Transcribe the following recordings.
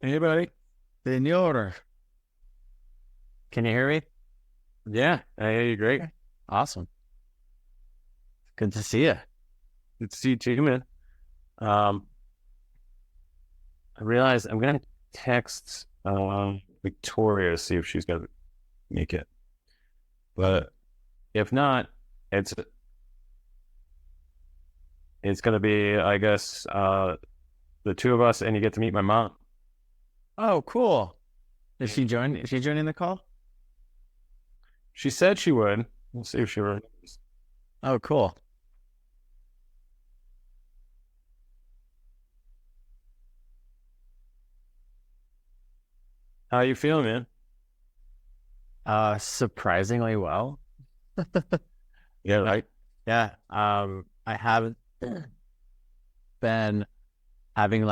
Hey, buddy. Senor, can you hear me? Yeah, I hear you great. Okay. Awesome. Good to see you. Good to see you too, man. Um, I realized I'm gonna text Victoria to see if she's gonna make it. But if not, it's it's gonna be, I guess, the two of us, and you get to meet my mom. Oh, cool. Is she joining the call? She said she would. We'll see if she remembers. Oh, cool. How you feeling, man? Surprisingly well. Yeah, right. Yeah. I haven't been having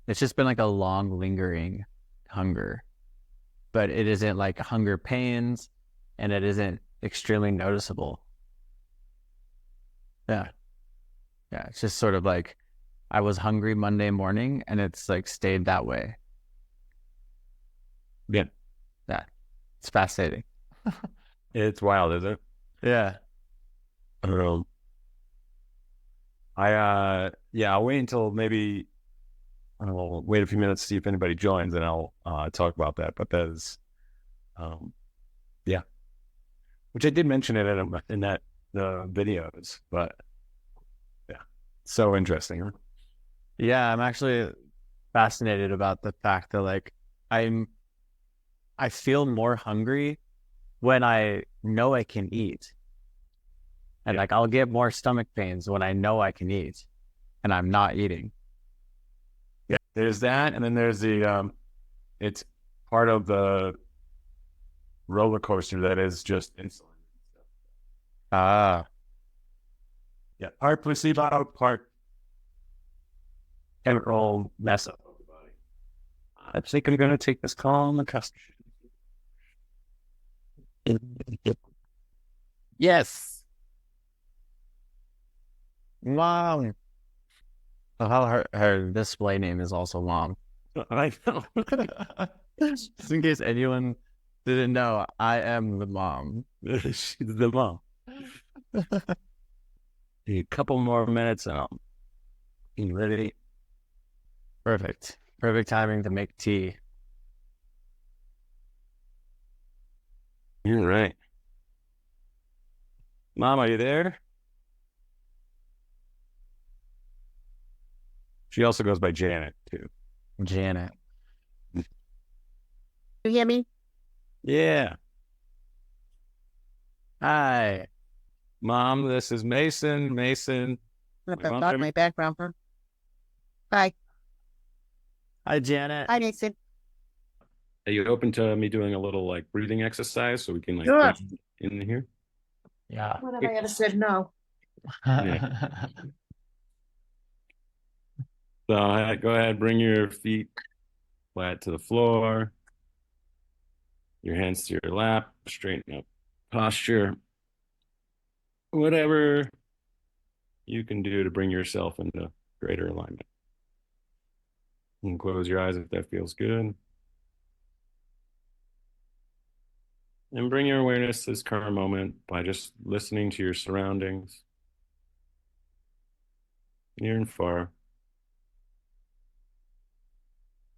it's just been like a long lingering hunger, but it isn't like hunger pains and it isn't extremely noticeable. Yeah. Yeah. It's just sort of like I was hungry Monday morning and it's like stayed that way. Yeah, Yeah. It's fascinating. it's wild, isn't it? Yeah. Um, yeah, I'll wait until maybe I'll wait a few minutes to see if anybody joins, and I'll talk about that. But that is, um, yeah, which I did mention it in that the videos, but yeah, so interesting. Yeah, I'm actually fascinated about the fact that I'm I feel more hungry when I know I can eat. And Yeah, like I'll get more stomach pains when I know I can eat and I'm not eating. yeah. There's that, and then there's the it's part of the roller coaster that is just insulin. Ah, Yeah, part placebo, part chemical mess up of the body. I think I'm gonna take this call on the customer. yes. Mom. Oh, how her display name is also Mom. I know. Just in case anyone didn't know, I am the mom. She's the mom. A couple more minutes and I'll be ready. Perfect. Perfect timing to make tea. You're right. Mom, are you there? She also goes by Janet, too. Janet. You hear me? Yeah. Hi. Mom, this is Mason. Mason. I'm My gonna mom, block my background for. Bye. Hi, Janet. Hi, Nathan. are you open to me doing a little like breathing exercise so we can like Sure. breathe in here? Yeah. When have I ever said no? Yeah. So go ahead, bring your feet flat to the floor, your hands to your lap, straighten up posture. Whatever you can do to bring yourself into greater alignment. And close your eyes if that feels good. And bring your awareness to this current moment by just listening to your surroundings, near and far.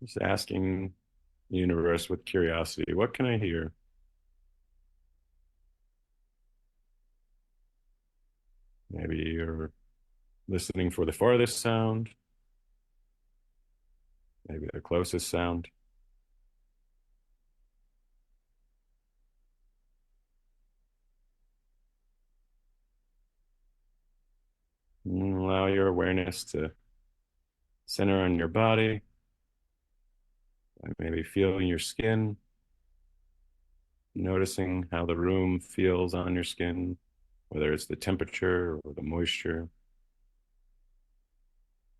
Just asking the universe with curiosity, what can I hear? Maybe you're listening for the farthest sound, maybe the closest sound. And allow your awareness to center on your body, maybe feeling your skin, noticing how the room feels on your skin, whether it's the temperature or the moisture.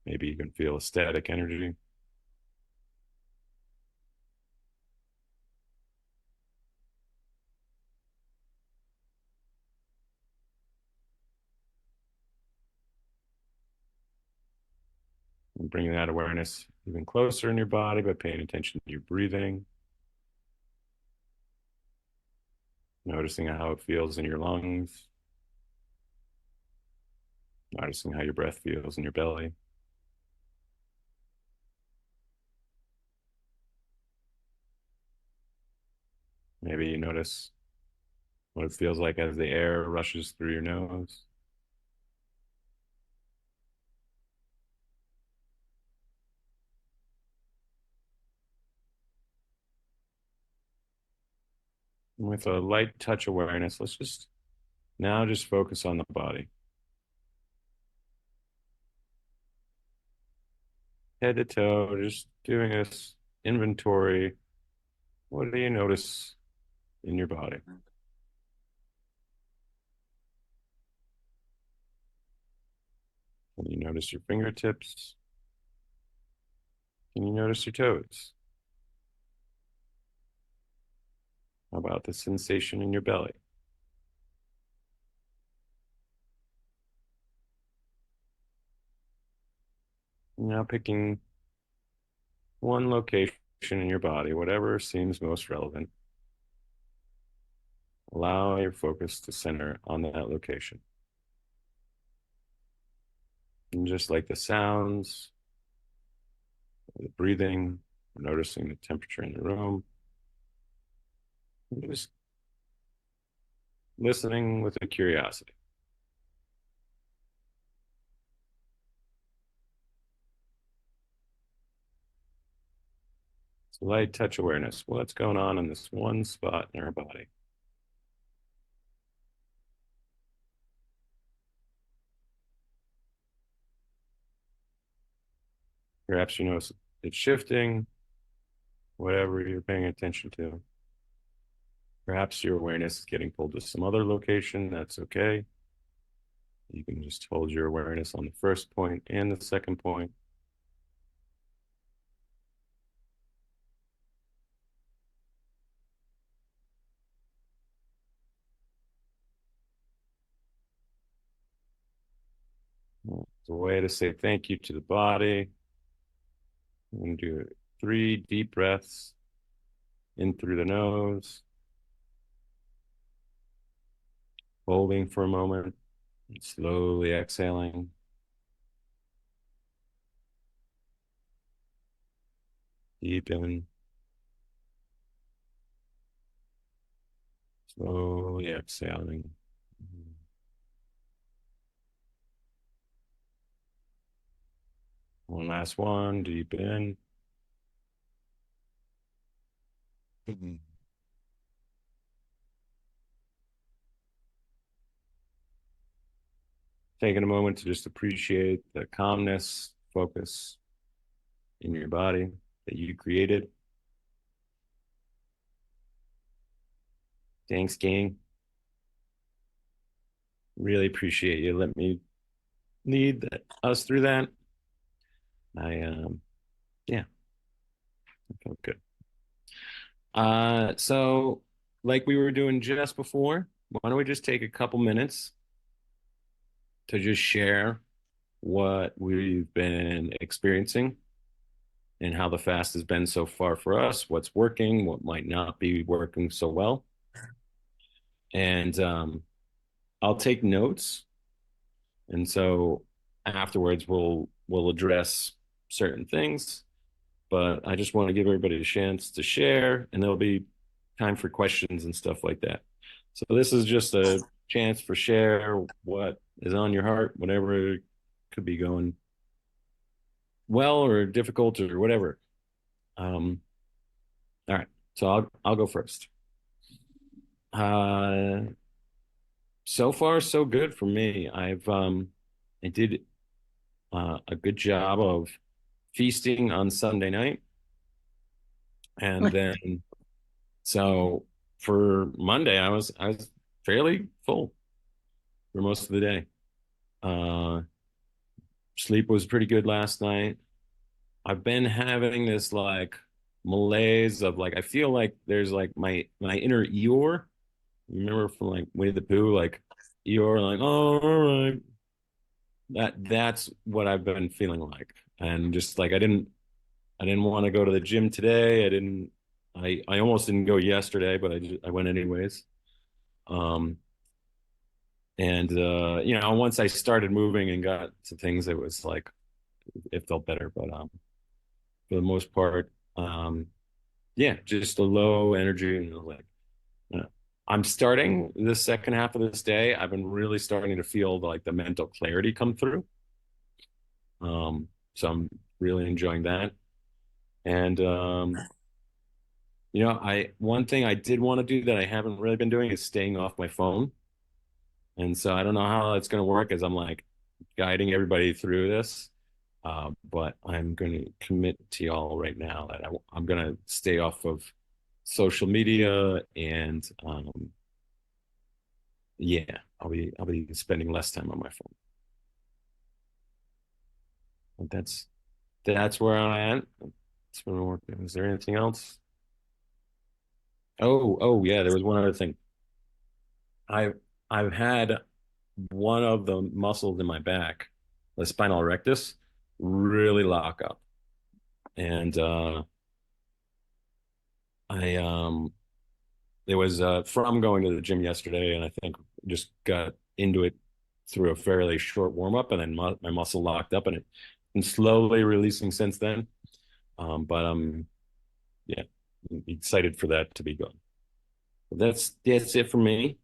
Maybe you can feel a static energy. And bring that awareness even closer in your body by paying attention to your breathing, noticing how it feels in your lungs, noticing how your breath feels in your belly. Maybe you notice what it feels like as the air rushes through your nose. And with a light touch awareness, let's just now just focus on the body. Head to toe, just doing this inventory. What do you notice in your body? Can you notice your fingertips? Can you notice your toes? How about the sensation in your belly? Now picking one location in your body, whatever seems most relevant. Allow your focus to center on that location. And just like the sounds, the breathing, noticing the temperature in the room, just listening with a curiosity. It's light touch awareness. What's going on in this one spot in our body? Perhaps you notice it's shifting, whatever you're paying attention to. Perhaps your awareness is getting pulled to some other location. That's okay. You can just hold your awareness on the first point and the second point. It's a way to say thank you to the body. I'm going to do 3 deep breaths in through the nose, holding for a moment, and slowly exhaling. Deep in, slowly exhaling. One last one, deep in. Taking a moment to just appreciate the calmness, focus in your body that you created. Thanks, gang. Really appreciate you. Let me lead us through that. Yeah, I felt good. So like we were doing just before, why don't we just take a couple minutes to just share what we've been experiencing and how the fast has been so far for us, what's working, what might not be working so well. And I'll take notes. And so afterwards we'll address certain things. But I just want to give everybody a chance to share, and there'll be time for questions and stuff like that. So this is just a chance for share what is on your heart, whatever could be going well or difficult or whatever. All right, so I'll go first. So far so good for me. I did a good job of feasting on Sunday night, and then so for Monday I was fairly full for most of the day. Uh, Sleep was pretty good last night. I've been having this like malaise of like I feel like there's like my inner Eeyore. Remember from like Winnie the Pooh, like Eeyore, like oh all right. That's what I've been feeling like, and just like I didn't I didn't want to go to the gym today. I almost didn't go yesterday, but I went anyways. Um, and once I started moving and got to things, it was like it felt better. But for the most part, yeah, just a low energy and like you know, I'm starting the second half of this day. I've been really starting to feel like the mental clarity come through. So I'm really enjoying that. And I one thing I did want to do that I haven't really been doing is staying off my phone. And so I don't know how it's going to work as I'm like guiding everybody through this. But I'm going to commit to y'all right now that I'm going to stay off of social media and yeah, I'll be spending less time on my phone. But that's where I am. That's where I'm working. Is there anything else? Oh yeah, there was one other thing. I've had one of the muscles in my back, the spinal rectus, really lock up. And I it was from going to the gym yesterday, and I think just got into it through a fairly short warm up, and then my muscle locked up, and it's been slowly releasing since then. But yeah, I'm excited for that to be gone. But that's it for me.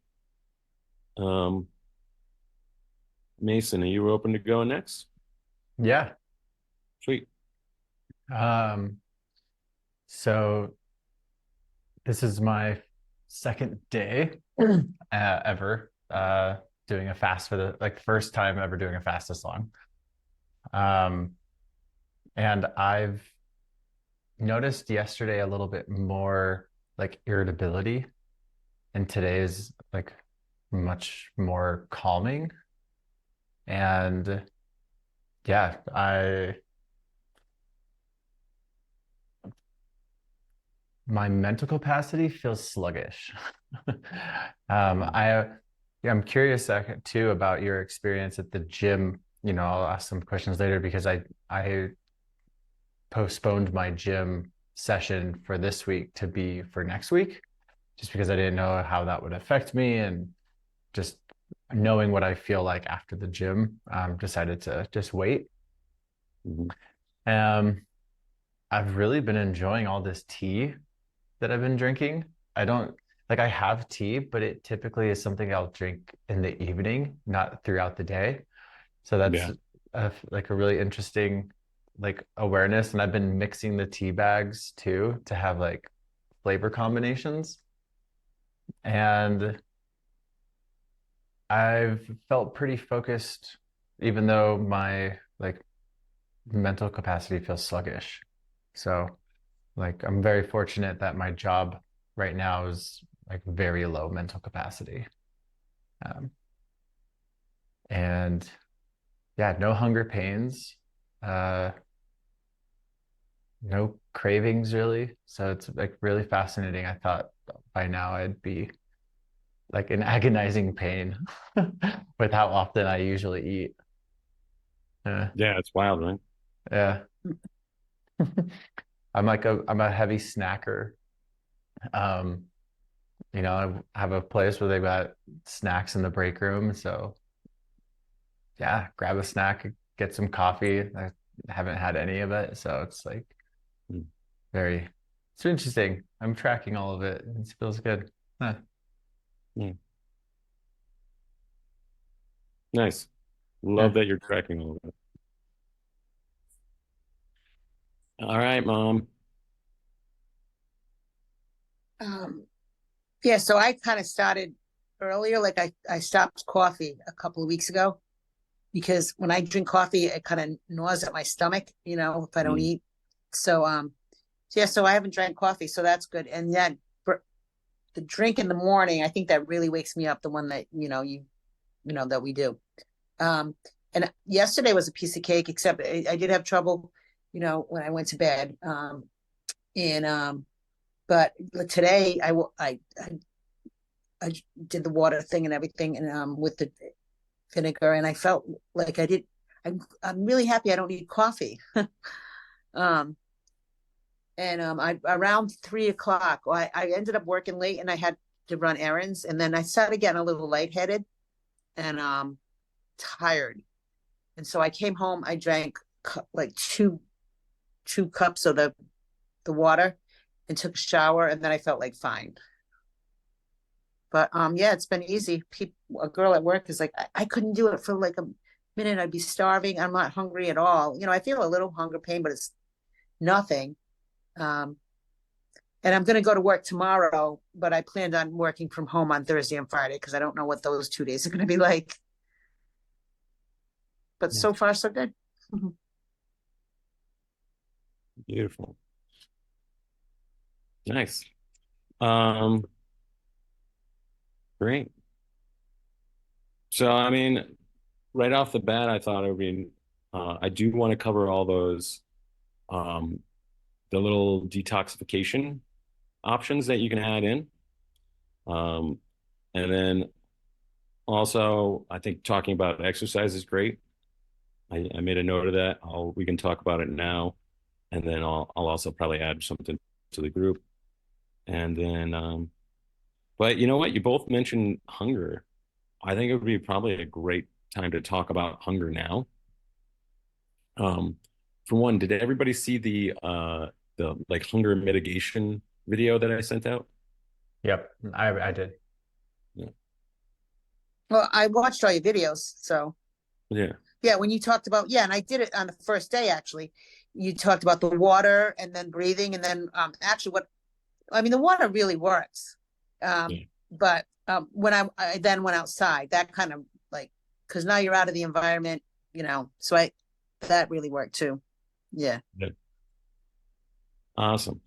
Um, Mason, are you open to going next? Yeah. Sweet. Um, so this is my second day ever doing a fast for the like first time ever doing a fast this long. Um, and I've noticed yesterday a little bit more like irritability, and today is like much more calming. And yeah, my mental capacity feels sluggish. I'm curious too about your experience at the gym. I'll ask some questions later because I postponed my gym session for this week to be for next week, just because I didn't know how that would affect me, and just knowing what I feel like after the gym, decided to just wait. Mhm. Um, I've really been enjoying all this tea that I've been drinking. I don't like I have tea, but it typically is something I'll drink in the evening, not throughout the day. So that's Yeah. like a really interesting like awareness. And I've been mixing the tea bags too to have like flavor combinations. And I've felt pretty focused, even though my like mental capacity feels sluggish. So like I'm very fortunate that my job right now is like very low mental capacity. Um, and yeah, no hunger pains, uh, no cravings really. So it's like really fascinating. I thought by now I'd be like in agonizing pain with how often I usually eat. Yeah, it's wild, right? Yeah. I'm a heavy snacker. Um, I have a place where they've got snacks in the break room. So yeah, grab a snack, get some coffee. I haven't had any of it. So it's like Mm. very, it's interesting. I'm tracking all of it. It feels good. Huh. Yeah. Nice. Yeah. Love that you're tracking all of that. All right, Mom. Um, yeah, so I kind of started earlier. Like I stopped coffee a couple of weeks ago because when I drink coffee, it kind of gnaws at my stomach, if I don't Mm. eat. So I haven't drank coffee, so that's good. And that the drink in the morning, I think that really wakes me up, the one that, that we do. Um, and yesterday was a piece of cake, except I did have trouble, when I went to bed. And But today I did the water thing and everything, and with the vinegar, and I felt like I did. I'm really happy I don't need coffee. um, And I around 3 o'clock, I ended up working late and I had to run errands. And then I started getting a little lightheaded and tired. And so I came home, I drank like two cups of the water and took a shower, and then I felt like fine. But yeah, it's been easy. A girl at work is like, I couldn't do it for like a minute. I'd be starving. I'm not hungry at all. I feel a little hunger pain, but it's nothing. Um, and I'm going to go to work tomorrow, but I planned on working from home on Thursday and Friday because I don't know what those 2 days are going to be like. But so far, so good. Beautiful. Nice. Great. So, I mean, right off the bat, I thought I do want to cover all those, the little detoxification options that you can add in. And then also, I think talking about exercise is great. I made a note of that. We can talk about it now, and then I'll also probably add something to the group. And then, but you know what? You both mentioned hunger. I think it would be probably a great time to talk about hunger now. For one, did everybody see the like hunger mitigation video that I sent out? Yep, I did. Yeah. Well, I watched all your videos, so Yeah. yeah, when you talked about, yeah, and I did it on the first day actually. You talked about the water and then breathing, and then actually the water really works. Yeah. But when I then went outside, that kind of like, because now you're out of the environment, so that really worked too. Yeah. Good. Awesome.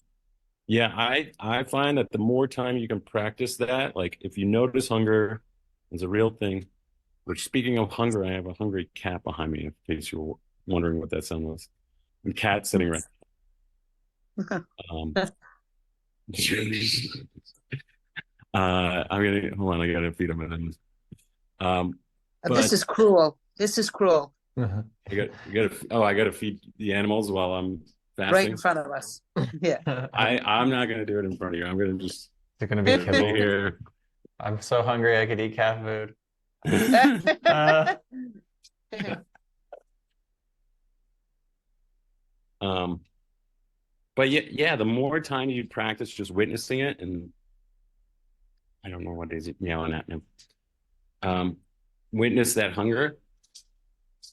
Yeah, I find that the more time you can practice that, like if you notice hunger is a real thing. Which, speaking of hunger, I have a hungry cat behind me, in case you were wondering what that sound was. And cat sitting right. Um, I'm gonna hold on. I gotta feed him. But This is cruel. This is cruel. I gotta feed the animals while I'm fasting. Right in front of us. Yeah. I'm not gonna do it in front of you. I'm gonna just. They're gonna be kibble here. I'm so hungry I could eat cat food. But yeah, the more time you practice just witnessing it, and I don't know what he's yelling at him. Witness that hunger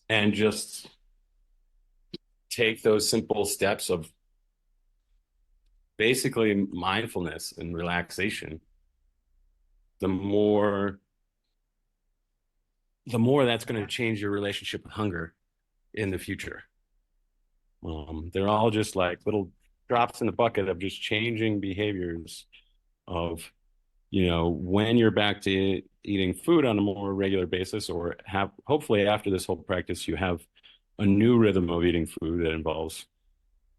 and just take those simple steps of basically mindfulness and relaxation. The more that's going to change your relationship with hunger in the future. They're all just like little drops in the bucket of just changing behaviors of, when you're back to eating food on a more regular basis, or hopefully after this whole practice, you have a new rhythm of eating food that involves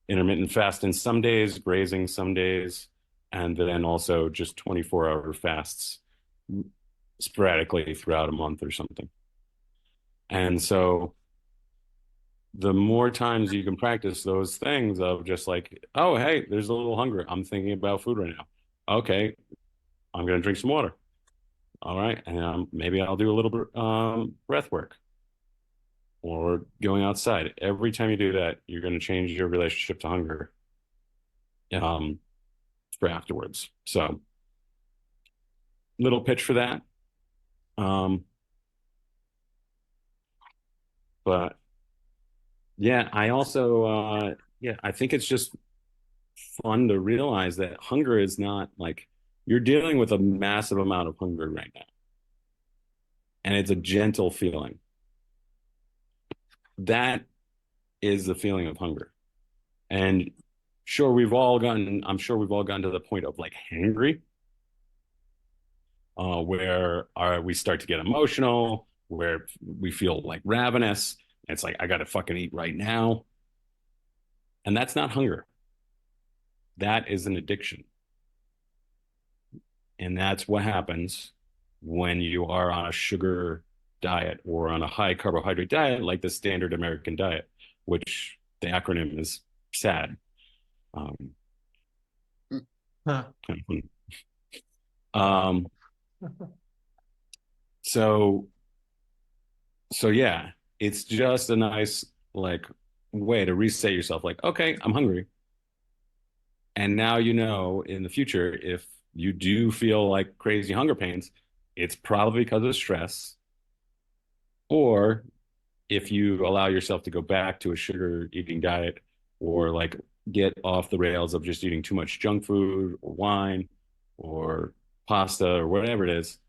intermittent fasting some days, grazing some days, and then also just 24-hour fasts sporadically throughout a month or something. And so the more times you can practice those things of just like, oh, hey, there's a little hunger. I'm thinking about food right now. Okay, I'm going to drink some water. All right. And maybe I'll do a little bit breath work or going outside. Every time you do that, you're going to change your relationship to hunger for afterwards. So little pitch for that. But yeah, I also, I think it's just fun to realize that hunger is not like you're dealing with a massive amount of hunger right now. And it's a gentle feeling. That is the feeling of hunger. And I'm sure we've all gotten to the point of like hangry, where we start to get emotional, where we feel like ravenous. It's like, I got to fucking eat right now. And that's not hunger. That is an addiction. And that's what happens when you are on a sugar diet or on a high carbohydrate diet, like the standard American diet, which the acronym is SAD. Huh. Kind of funny. Um, so yeah, it's just a nice like way to reset yourself. Like, okay, I'm hungry. And now you know in the future, if you do feel like crazy hunger pains, it's probably because of stress. Or if you allow yourself to go back to a sugar eating diet or like get off the rails of just eating too much junk food or wine or pasta or whatever it is,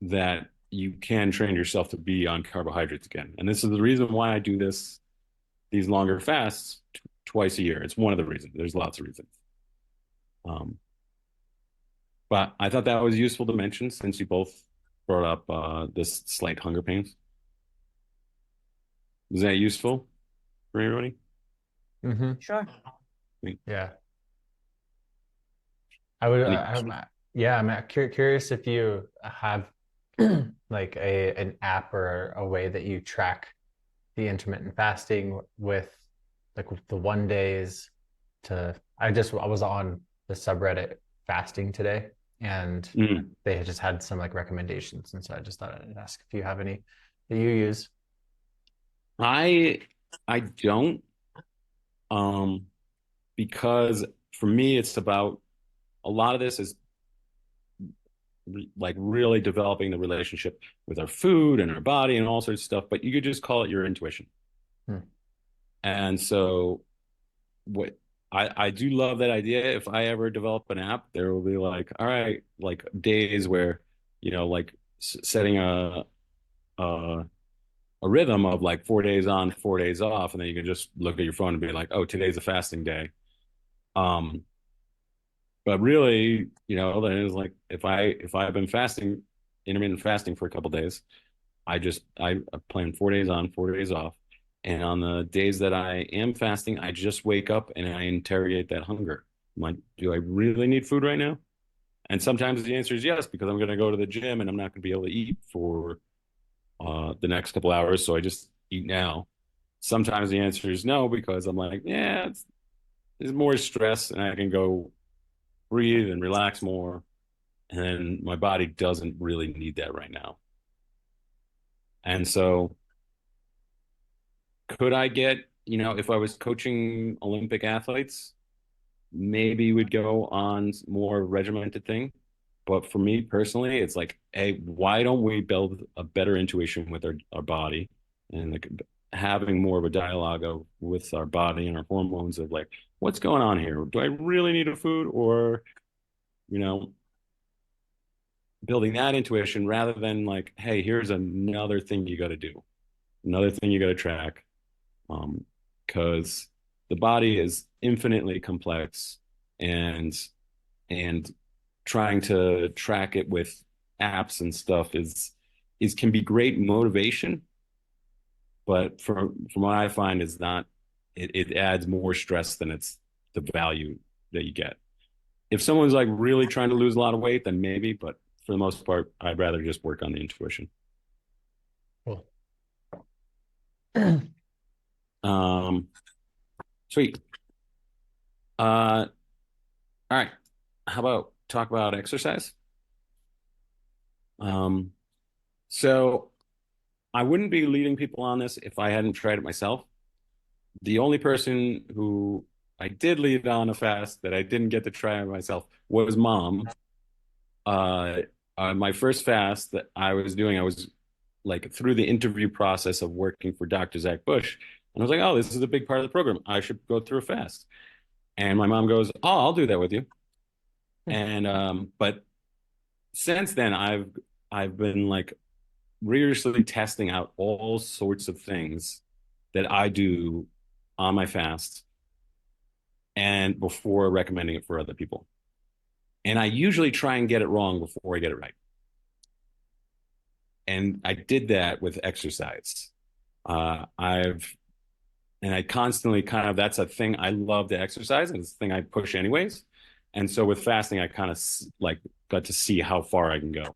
that you can train yourself to be on carbohydrates again. And this is the reason why I do these longer fasts twice a year. It's one of the reasons. There's lots of reasons. Um, but I thought that was useful to mention since you both brought up this slight hunger pains. Is that useful for everybody? Mm-hmm. Sure. Yeah. I would, Any yeah, I'm curious if you have like an app or a way that you track the intermittent fasting with like the 1 days to, I was on the subreddit fasting today and they had just had some like recommendations. And so I just thought I'd ask if you have any that you use. I don't because for me it's about a lot of this is like really developing the relationship with our food and our body and all sorts of stuff, but you could just call it your intuition. Hmm. And so what I do love that idea. If I ever develop an app, there will be like, all right, like days where, like setting a a rhythm of like 4 days on, 4 days off, and then you can just look at your phone and be like, oh, today's a fasting day. Um, but really, then it's like if I've been fasting, intermittent fasting for a couple days, I plan 4 days on, 4 days off. And on the days that I am fasting, I just wake up and I interrogate that hunger. I'm like, do I really need food right now? And sometimes the answer is yes, because I'm going to go to the gym and I'm not going to be able to eat for the next couple hours. So I just eat now. Sometimes the answer is no, because I'm like, yeah, there's more stress and I can go breathe and relax more. And my body doesn't really need that right now. And so could I get, if I was coaching Olympic athletes, maybe we'd go on more regimented thing. But for me personally, it's like, hey, why don't we build a better intuition with our body and like having more of a dialogue with our body and our hormones of like, what's going on here? Do I really need a food or, you know, building that intuition rather than like, hey, here's another thing you got to do, another thing you got to track. Because the body is infinitely complex and and trying to track it with apps and stuff is can be great motivation, but from what I find is not it adds more stress than it's the value that you get. If someone's like really trying to lose a lot of weight, then maybe, but for the most part, I'd rather just work on the intuition. Cool. Sweet. All right. How about talk about exercise? Um, so I wouldn't be leading people on this if I hadn't tried it myself. The only person who I did lead on a fast that I didn't get to try it myself was mom. Uh, my first fast that I was doing, I was like through the interview process of working for Dr. Zach Bush. And I was like, oh, this is a big part of the program. I should go through a fast. And my mom goes, oh, I'll do that with you. And but since then I've been like rigorously testing out all sorts of things that I do on my fast and before recommending it for other people. And I usually try and get it wrong before I get it right. And I did that with exercise. I constantly kind of, that's a thing I love to exercise and it's a thing I push anyways. And so with fasting, I kind of like got to see how far I can go.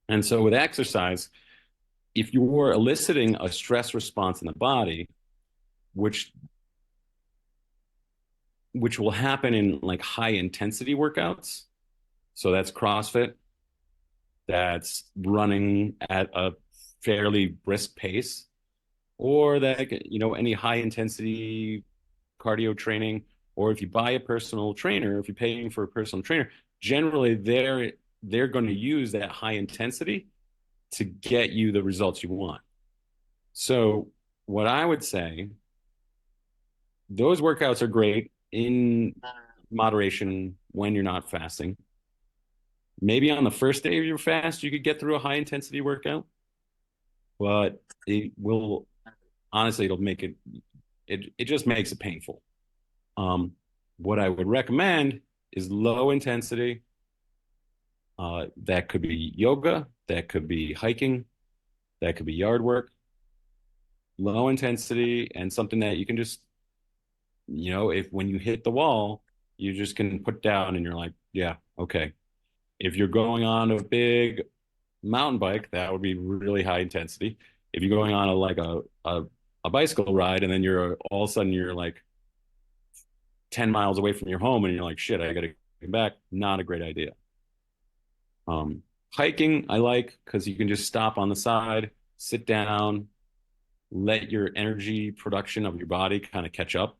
And so with exercise, if you're eliciting a stress response in the body, which which will happen in like high intensity workouts. So that's CrossFit, that's running at a fairly brisk pace, or that, you know, any high intensity cardio training, or if you buy a personal trainer, if you're paying for a personal trainer, generally they're going to use that high intensity to get you the results you want. So what I would say, those workouts are great in moderation when you're not fasting. Maybe on the first day of your fast, you could get through a high intensity workout, but it will, honestly, it'll make it just makes it painful. What I would recommend is low intensity. That could be yoga, that could be hiking, that could be yard work. Low intensity and something that you can just, you know, if when you hit the wall, you just can put down and you're like, yeah, okay. If you're going on a big mountain bike, that would be really high intensity. If you're going on a bicycle ride and then you're all of a sudden you're like 10 miles away from your home and you're like, shit, I gotta get back, not a great idea. Hiking I like because you can just stop on the side, sit down, let your energy production of your body kind of catch up.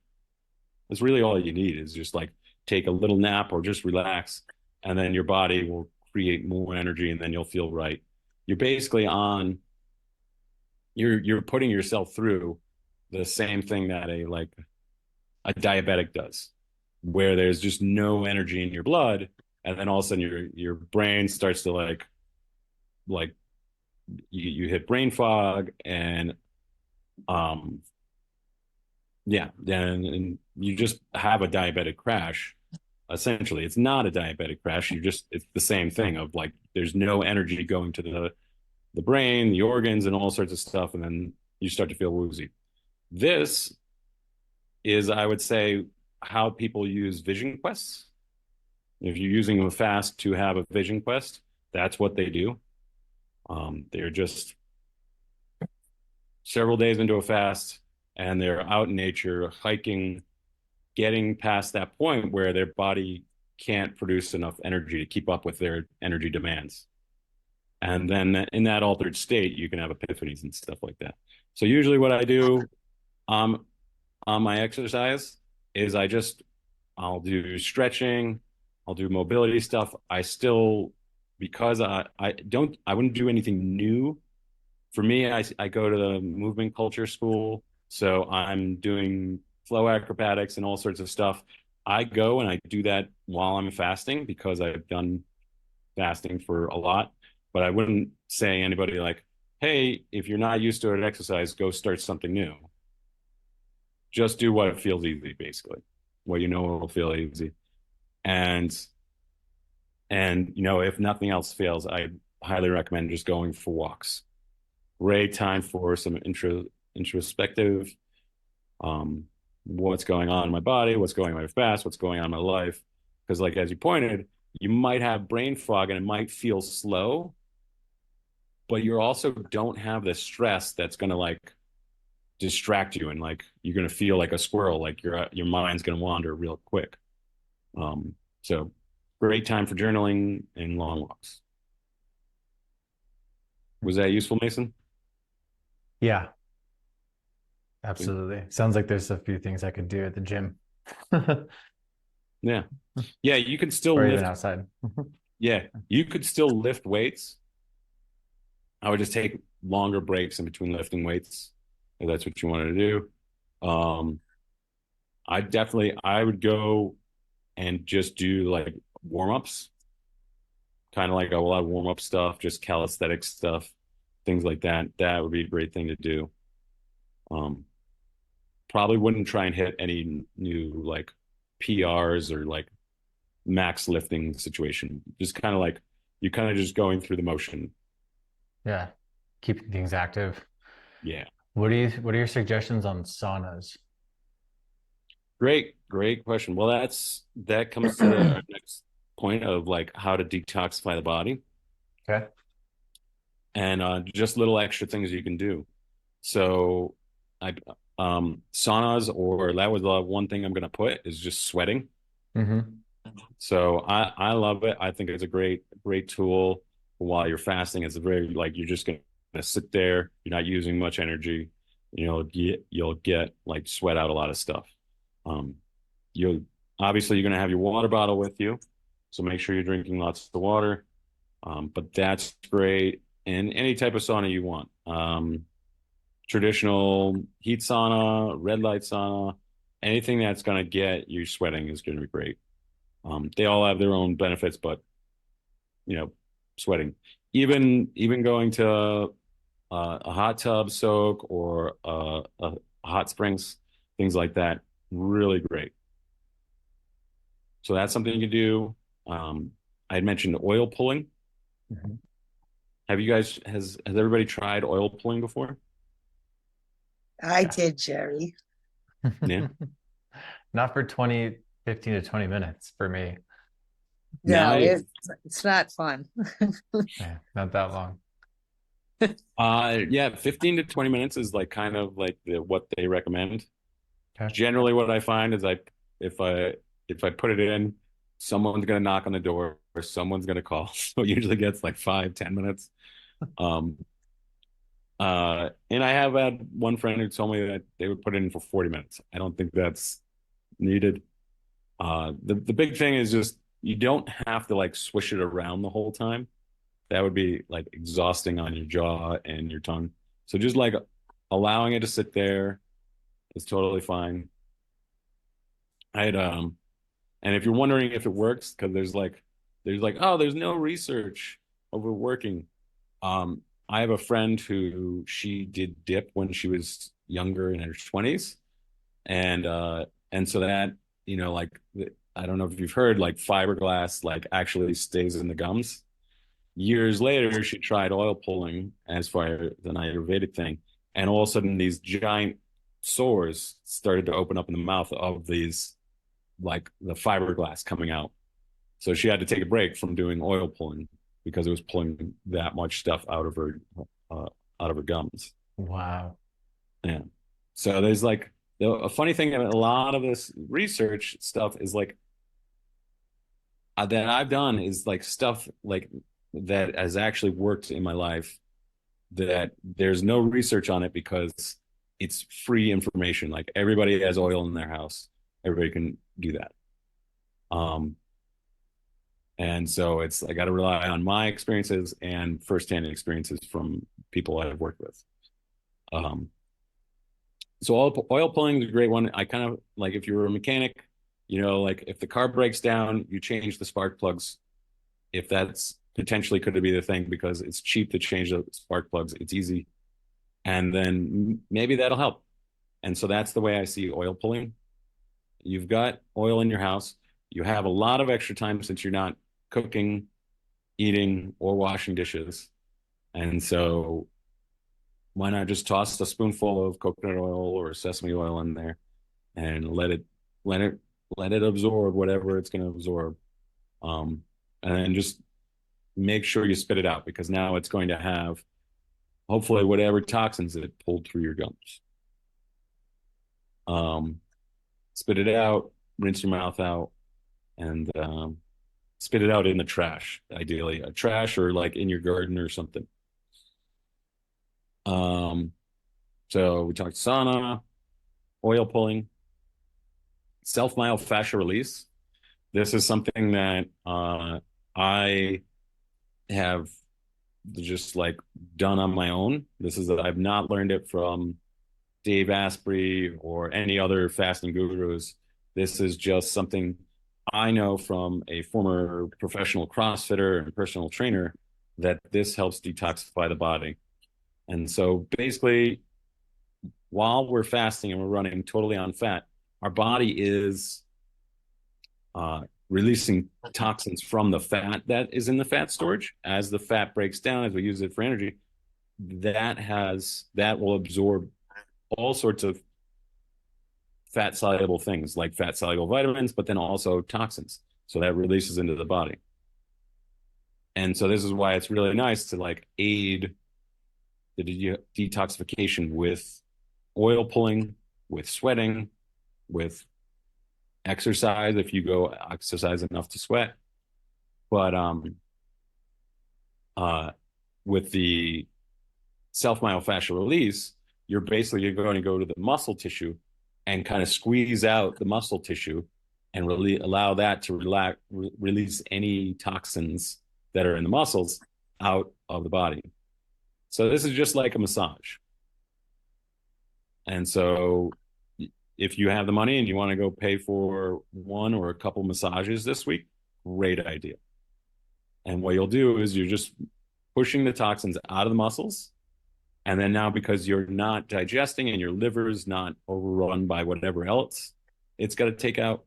That's really all you need, is just like take a little nap or just relax, and then your body will create more energy and then you'll feel right. You're basically on, you're putting yourself through the same thing that a diabetic does, where there's just no energy in your blood, and then all of a sudden your brain starts to like you hit brain fog, and yeah, and you just have a diabetic crash. Essentially, it's not a diabetic crash. It's the same thing of like there's no energy going to the brain, the organs, and all sorts of stuff, and then you start to feel woozy. This is, I would say, how people use vision quests. If you're using a fast to have a vision quest, that's what they do. They're just several days into a fast and they're out in nature, hiking, getting past that point where their body can't produce enough energy to keep up with their energy demands. And then in that altered state, you can have epiphanies and stuff like that. So usually what I do on my exercise is I'll do stretching, I'll do mobility stuff. I still, because I wouldn't do anything new. For me, I go to the movement culture school, so I'm doing flow acrobatics and all sorts of stuff. I go and I do that while I'm fasting because I've done fasting for a lot, but I wouldn't say anybody like, hey, if you're not used to an exercise, go start something new. Just do what feels easy, basically, what you know will feel easy. And you know, if nothing else fails, I highly recommend just going for walks. Great time for some introspective, what's going on in my body, what's going on in my fast, what's going on in my life. Because like, as you pointed, you might have brain fog and it might feel slow, but you also don't have the stress that's going to like distract you, and like you're going to feel like a squirrel, like your mind's going to wander real quick. So great time for journaling and long walks. Was that useful, Mason? Yeah, absolutely. Sounds like there's a few things I could do at the gym. Yeah. Yeah, you can still or lift even outside. Yeah, you could still lift weights. I would just take longer breaks in between lifting weights if that's what you wanted to do. I would go and just do like warm-ups, kind of like a lot of warm-up stuff, just calisthenic stuff, things like that. That would be a great thing to do. Probably wouldn't try and hit any new like PRs or like max lifting situation. Just kind of like you're kind of just going through the motion. Yeah, keeping things active. Yeah. What are your suggestions on saunas? Great question. Well, that comes to our next point of like how to detoxify the body. Okay. And just little extra things you can do. So Saunas, or that was the one thing I'm going to put, is just sweating. Mm-hmm. So I love it. I think it's a great tool while you're fasting. It's a very, like, you're just going to sit there. You're not using much energy. You'll get like sweat out a lot of stuff. Um, you'll Obviously, you're going to have your water bottle with you, so make sure you're drinking lots of water. But that's great in any type of sauna you want. Traditional heat sauna, red light sauna, anything that's going to get you sweating is going to be great. They all have their own benefits, but you know, sweating, even going to a hot tub soak, or a hot springs, things like that, really great. So that's something you can do. I had mentioned oil pulling. Mm-hmm. Have you guys has everybody tried oil pulling before? I Yeah. did, Jerry. Yeah. Not for 15 to 20 minutes for me. Now, No, it's not fun. Yeah, not that long. yeah, 15 to 20 minutes is like kind of like what they recommend. Okay. Generally, what I find is if I if I put it in, someone's gonna knock on the door or someone's gonna call. So it usually gets like 5, 10 minutes. Um, and I have had one friend who told me that they would put it in for 40 minutes. I don't think that's needed. The big thing is just you don't have to like swish it around the whole time. That would be like exhausting on your jaw and your tongue. So just like allowing it to sit there is totally fine. I had And if you're wondering if it works, because there's like, oh, there's no research over working. I have a friend who, she did dip when she was younger, in her 20s, and so that, like, I don't know if you've heard, like, fiberglass like actually stays in the gums. Years later, she tried oil pulling as far as an Ayurvedic thing, and all of a sudden these giant sores started to open up in the mouth of these, like, the fiberglass coming out. So she had to take a break from doing oil pulling because it was pulling that much stuff uh, out of her gums. Wow. Yeah. So there's like a funny thing, a lot of this research stuff is like, that I've done is like stuff like that has actually worked in my life, that there's no research on it because it's free information. Like, everybody has oil in their house. Everybody can do that. Um, And so I got to rely on my experiences and firsthand experiences from people I've worked with. Um, so oil pulling is a great one. I kind of like, if you're a mechanic, like, if the car breaks down, you change the spark plugs. If that's potentially could be the thing, because it's cheap to change the spark plugs, it's easy, and then maybe that'll help. And so that's the way I see oil pulling. You've got oil in your house. You have a lot of extra time since you're not cooking, eating, or washing dishes. And so why not just toss a spoonful of coconut oil or sesame oil in there and let it let it absorb whatever it's going to absorb. And then just make sure you spit it out, because now it's going to have, hopefully, whatever toxins it pulled through your gums. Spit it out, rinse your mouth out, and spit it out in the trash, ideally a trash, or like in your garden or something. So we talked sauna, oil pulling, self-mile fascia release. This is something that I have just like done on my own. I've not learned it from Dave Asprey or any other fasting gurus. This is just something I know from a former professional CrossFitter and personal trainer, that this helps detoxify the body. And so basically, while we're fasting and we're running totally on fat, our body is releasing toxins from the fat that is in the fat storage. As the fat breaks down, as we use it for energy, that will absorb all sorts of fat soluble things, like fat soluble vitamins, but then also toxins. So that releases into the body. And so this is why it's really nice to like aid the detoxification with oil pulling with sweating, with exercise if you go exercise enough to sweat. But with the self-mile fascia release, you're going to go to the muscle tissue and kind of squeeze out the muscle tissue and really allow that to release any toxins that are in the muscles out of the body. So this is just like a massage. And so if you have the money and you want to go pay for one or a couple massages this week, great idea. And what you'll do is you're just pushing the toxins out of the muscles. And then now, because you're not digesting and your liver is not overrun by whatever else it's got to take out,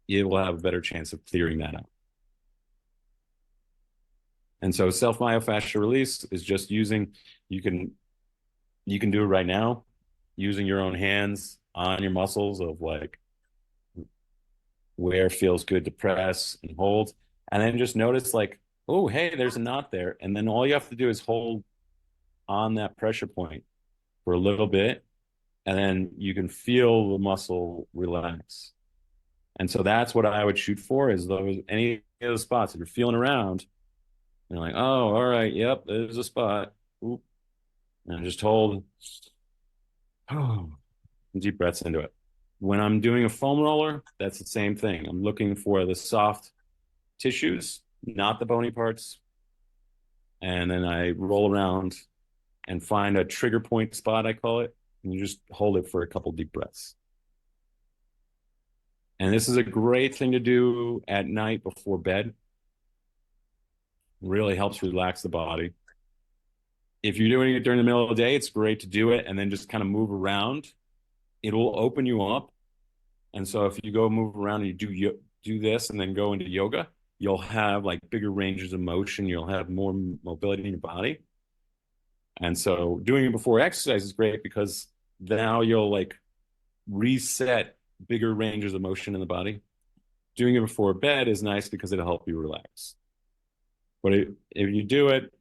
it will have a better chance of clearing that out. And so self-mile fascia release is just using, you can do it right now using your own hands on your muscles of like where feels good to press and hold. And then just notice like, oh, hey, there's a knot there. And then all you have to do is hold on that pressure point for a little bit. And then you can feel the muscle relax. And so that's what I would shoot for, is any of those spots. If you're feeling around, you're like, oh, all right, yep, there's a spot. Oop. And just hold. Oh, deep breaths into it. When I'm doing a foam roller, that's the same thing. I'm looking for the soft tissues, not the bony parts. And then I roll around and find a trigger point spot, I call it, and you just hold it for a couple deep breaths. And this is a great thing to do at night before bed. Really helps relax the body. If you're doing it during the middle of the day, it's great to do it and then just kind of move around. It will open you up. And so if you go move around and you do this and then go into yoga, you'll have like bigger ranges of motion. You'll have more mobility in your body. And so doing it before exercise is great because now you'll like reset bigger ranges of motion in the body. Doing it before bed is nice because it'll help you relax. But if you do it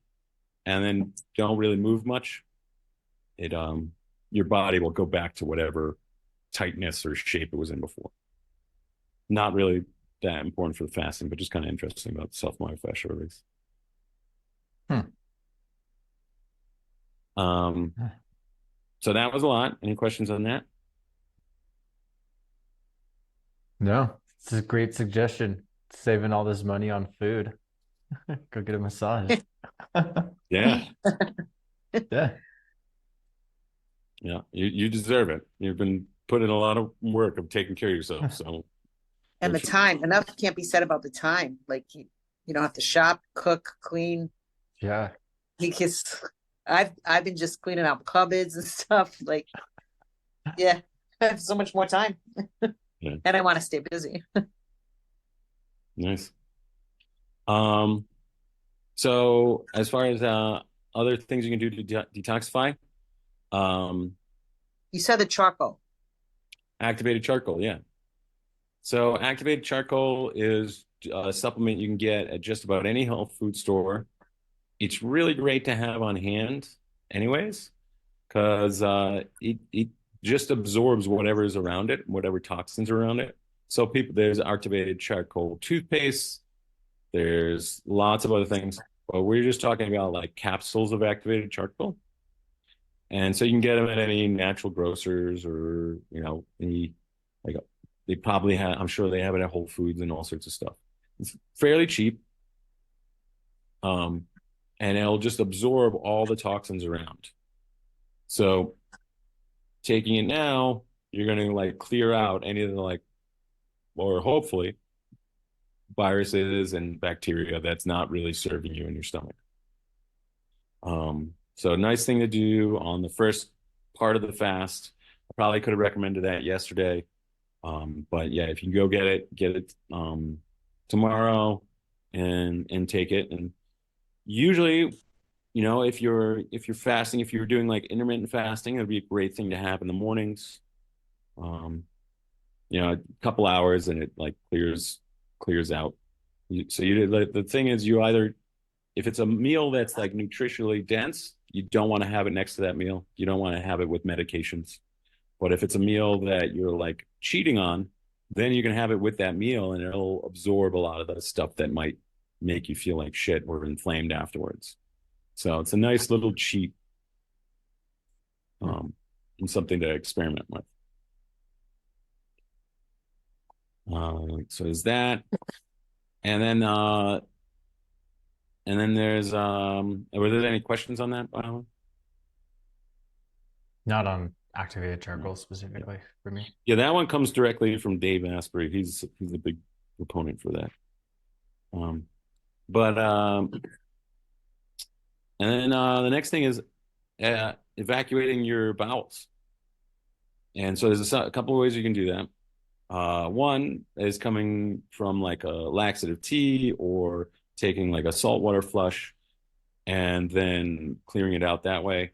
and then don't really move much, your body will go back to whatever tightness or shape it was in before. Not really that important for the fasting, but just kind of interesting about self-mile fascia release. So that was a lot. Any questions on that? No, it's a great suggestion. Saving all this money on food. Go get a massage. Yeah. Yeah. Yeah. You deserve it. You've been putting a lot of work of taking care of yourself. So And the time, enough can't be said about the time. Like you don't have to shop, cook, clean. Yeah. Because I've been just cleaning out cupboards and stuff. Like, yeah, I have so much more time. Yeah. And I want to stay busy. Nice. So as far as other things you can do to detoxify, You said the charcoal. activated charcoal, yeah. So activated charcoal is a supplement you can get at just about any health food store. It's really great to have on hand anyways, because it just absorbs whatever is around it, whatever toxins are around it. So there's activated charcoal toothpaste, there's lots of other things, but we're just talking about like capsules of activated charcoal. And so you can get them at any natural grocers or, they probably have, I'm sure they have it at Whole Foods and all sorts of stuff. It's fairly cheap. And it'll just absorb all the toxins around. So taking it now, you're going to like clear out any of the or hopefully viruses and bacteria that's not really serving you in your stomach. So a nice thing to do on the first part of the fast. I probably could have recommended that yesterday. But yeah, if you go get it tomorrow and take it. And usually, if you're fasting, if you're doing like intermittent fasting, it'd be a great thing to have in the mornings. A couple hours and it like clears out. So the thing is, if it's a meal that's like nutritionally dense, you don't want to have it next to that meal. You don't want to have it with medications. But if it's a meal that you're like cheating on, then you can have it with that meal and it'll absorb a lot of the stuff that might make you feel like shit or inflamed afterwards. So it's a nice little cheat, and something to experiment with. So is that, and then there's were there any questions on that, by the way? Not on activated charcoal specifically for me. Yeah, that one comes directly from Dave Asprey. He's a big proponent for that. And then the next thing is evacuating your bowels. And so there's a couple of ways you can do that. One is coming from like a laxative tea or taking like a saltwater flush and then clearing it out that way.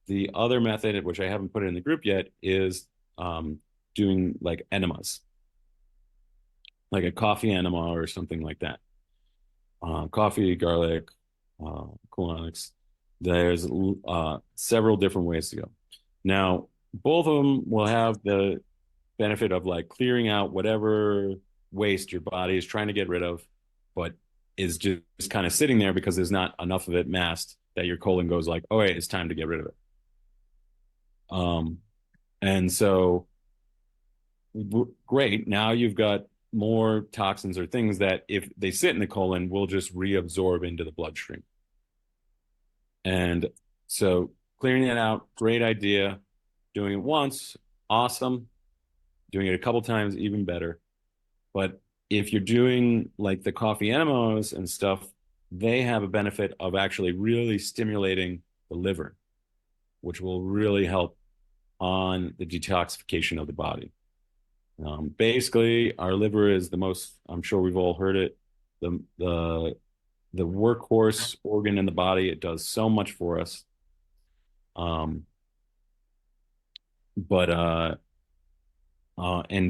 The other method, which I haven't put in the group yet, is doing like enemas, like a coffee enema or something like that. Coffee, garlic, colonics. There's several different ways to go. Now, both of them will have the benefit of like clearing out whatever waste your body is trying to get rid of, but is just kind of sitting there because there's not enough of it massed that your colon goes like, oh, wait, it's time to get rid of it. And so great. Now you've got more toxins or things that if they sit in the colon will just reabsorb into the bloodstream. And so clearing it out, great idea. Doing it once, awesome. Doing it a couple times, even better. But if you're doing like the coffee enemas and stuff, they have a benefit of actually really stimulating the liver, which will really help on the detoxification of the body. Basically, our liver is the most, I'm sure we've all heard it, the workhorse organ in the body. It does so much for us. And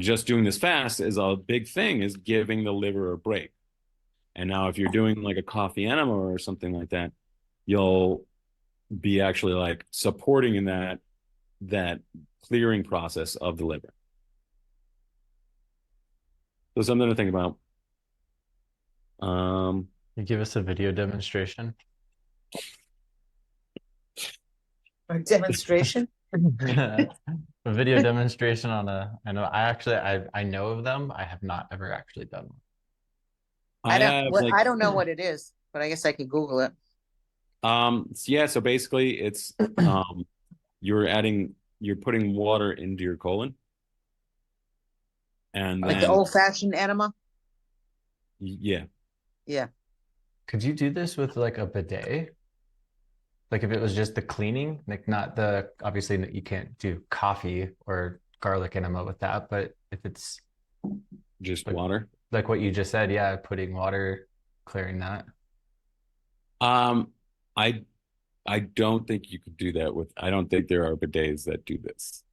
just doing this fast is a big thing, is giving the liver a break. And now if you're doing like a coffee enema or something like that, you'll be actually like supporting in that clearing process of the liver. So something to think about. You give us a video demonstration. A demonstration? A video demonstration on I know of them. I have not ever actually done one. I don't know what it is, but I guess I could Google it. Yeah, so basically it's you're putting water into your colon. And like the old-fashioned enema? Yeah. Yeah. Could you do this with like a bidet? Like if it was just the cleaning, like not the, obviously you can't do coffee or garlic enema with that, but if it's just like, water, like what you just said, yeah, putting water, clearing that. I don't think you could do that with, I don't think there are bidets that do this.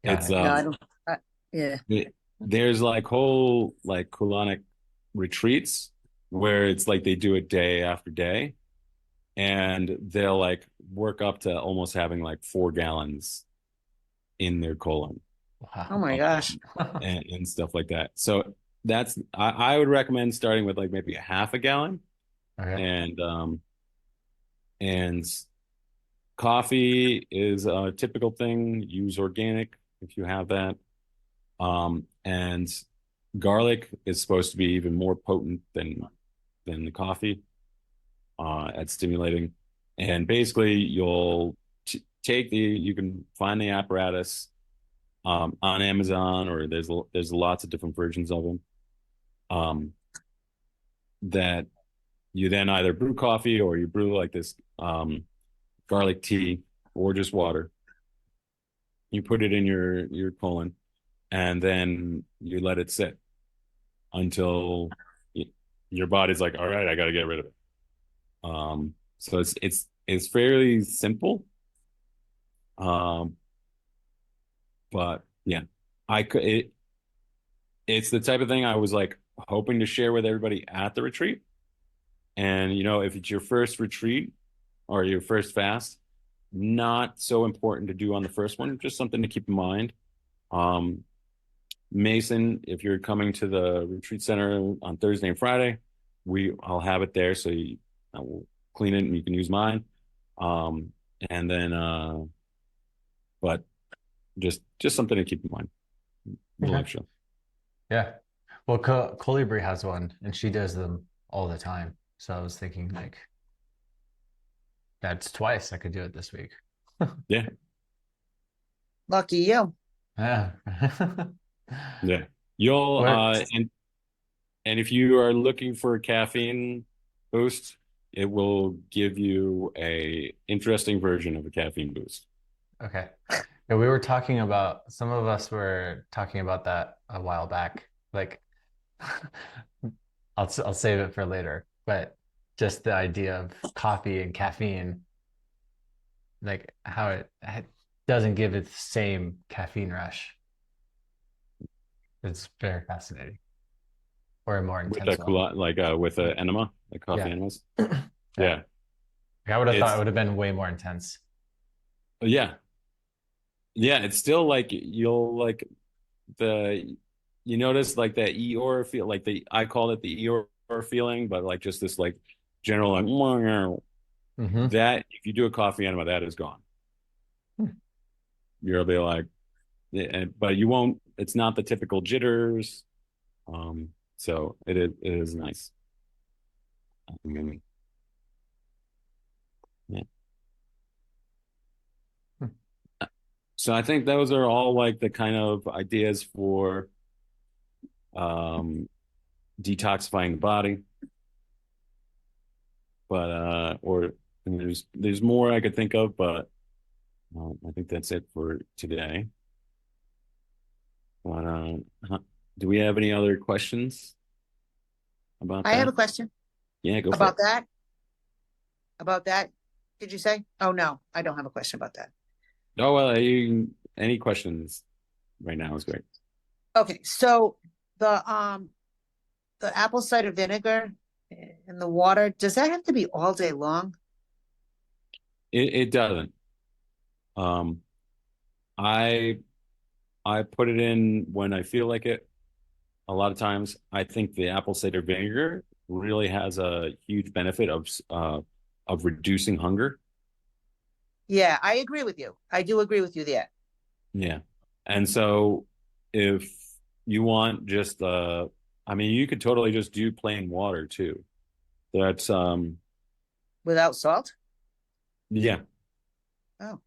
It's no, I don't. Yeah. There's like whole like colonic retreats where it's like they do it day after day, and they'll like work up to almost having like 4 gallons in their colon. Wow. Oh my gosh. and stuff like that. So that's, I would recommend starting with like maybe a half a gallon. Okay. And coffee is a typical thing. Use organic if you have that. And garlic is supposed to be even more potent than the coffee at stimulating. And basically, you'll you can find the apparatus on Amazon, or there's lots of different versions of them. That you then either brew coffee or you brew like this garlic tea or just water. You put it in your colon, and then you let it sit until your body's like, all right, I got to get rid of it. So it's fairly simple. But yeah, it's the type of thing I was like hoping to share with everybody at the retreat. And if it's your first retreat or your first fast, not so important to do on the first one, just something to keep in mind. Mason, if you're coming to the retreat center on Thursday and Friday, I'll have it there, so I will clean it and you can use mine. And then, but just something to keep in mind. Little Okay. extra. Yeah. Well, Colibri has one, and she does them all the time. So I was thinking, like, that's twice. I could do it this week. Yeah. Lucky you. Yeah. Yeah. You'll What? and if you are looking for a caffeine boost, it will give you a interesting version of a caffeine boost. Okay. Yeah, we were talking about, some of us were talking about that a while back. Like, I'll save it for later, but just the idea of coffee and caffeine, like how it doesn't give it the same caffeine rush. It's very fascinating. Or a more With intense one. with a enema, like coffee Yeah. enemas. Yeah. Yeah. I would have thought it It's would have been way more intense. yeah. Yeah, it's still like you'll like you notice like that Eeyore feel, like I call it the Eeyore feeling, but like just this like general like Mm-hmm. that if you do a coffee enema, that is gone. You'll be like, but you won't. It's not the typical jitters. So it is nice. I mean, yeah. So I think those are all like the kind of ideas for detoxifying the body. But and there's more I could think of, but I think that's it for today. But do we have any other questions about I that? have a question Yeah, go for about it. that. About that, did you say? Oh no, I don't have a question about that. Oh well, any questions right now is great. Okay, so the apple cider vinegar in the water, does that have to be all day long? It doesn't. Um, I put it in when I feel like it. A lot of times, I think the apple cider vinegar really has a huge benefit of reducing hunger. Yeah, I agree with you. I do agree with you there. Yeah, and so if you want just I mean, you could totally just do plain water too. That's Without salt? yeah. Oh,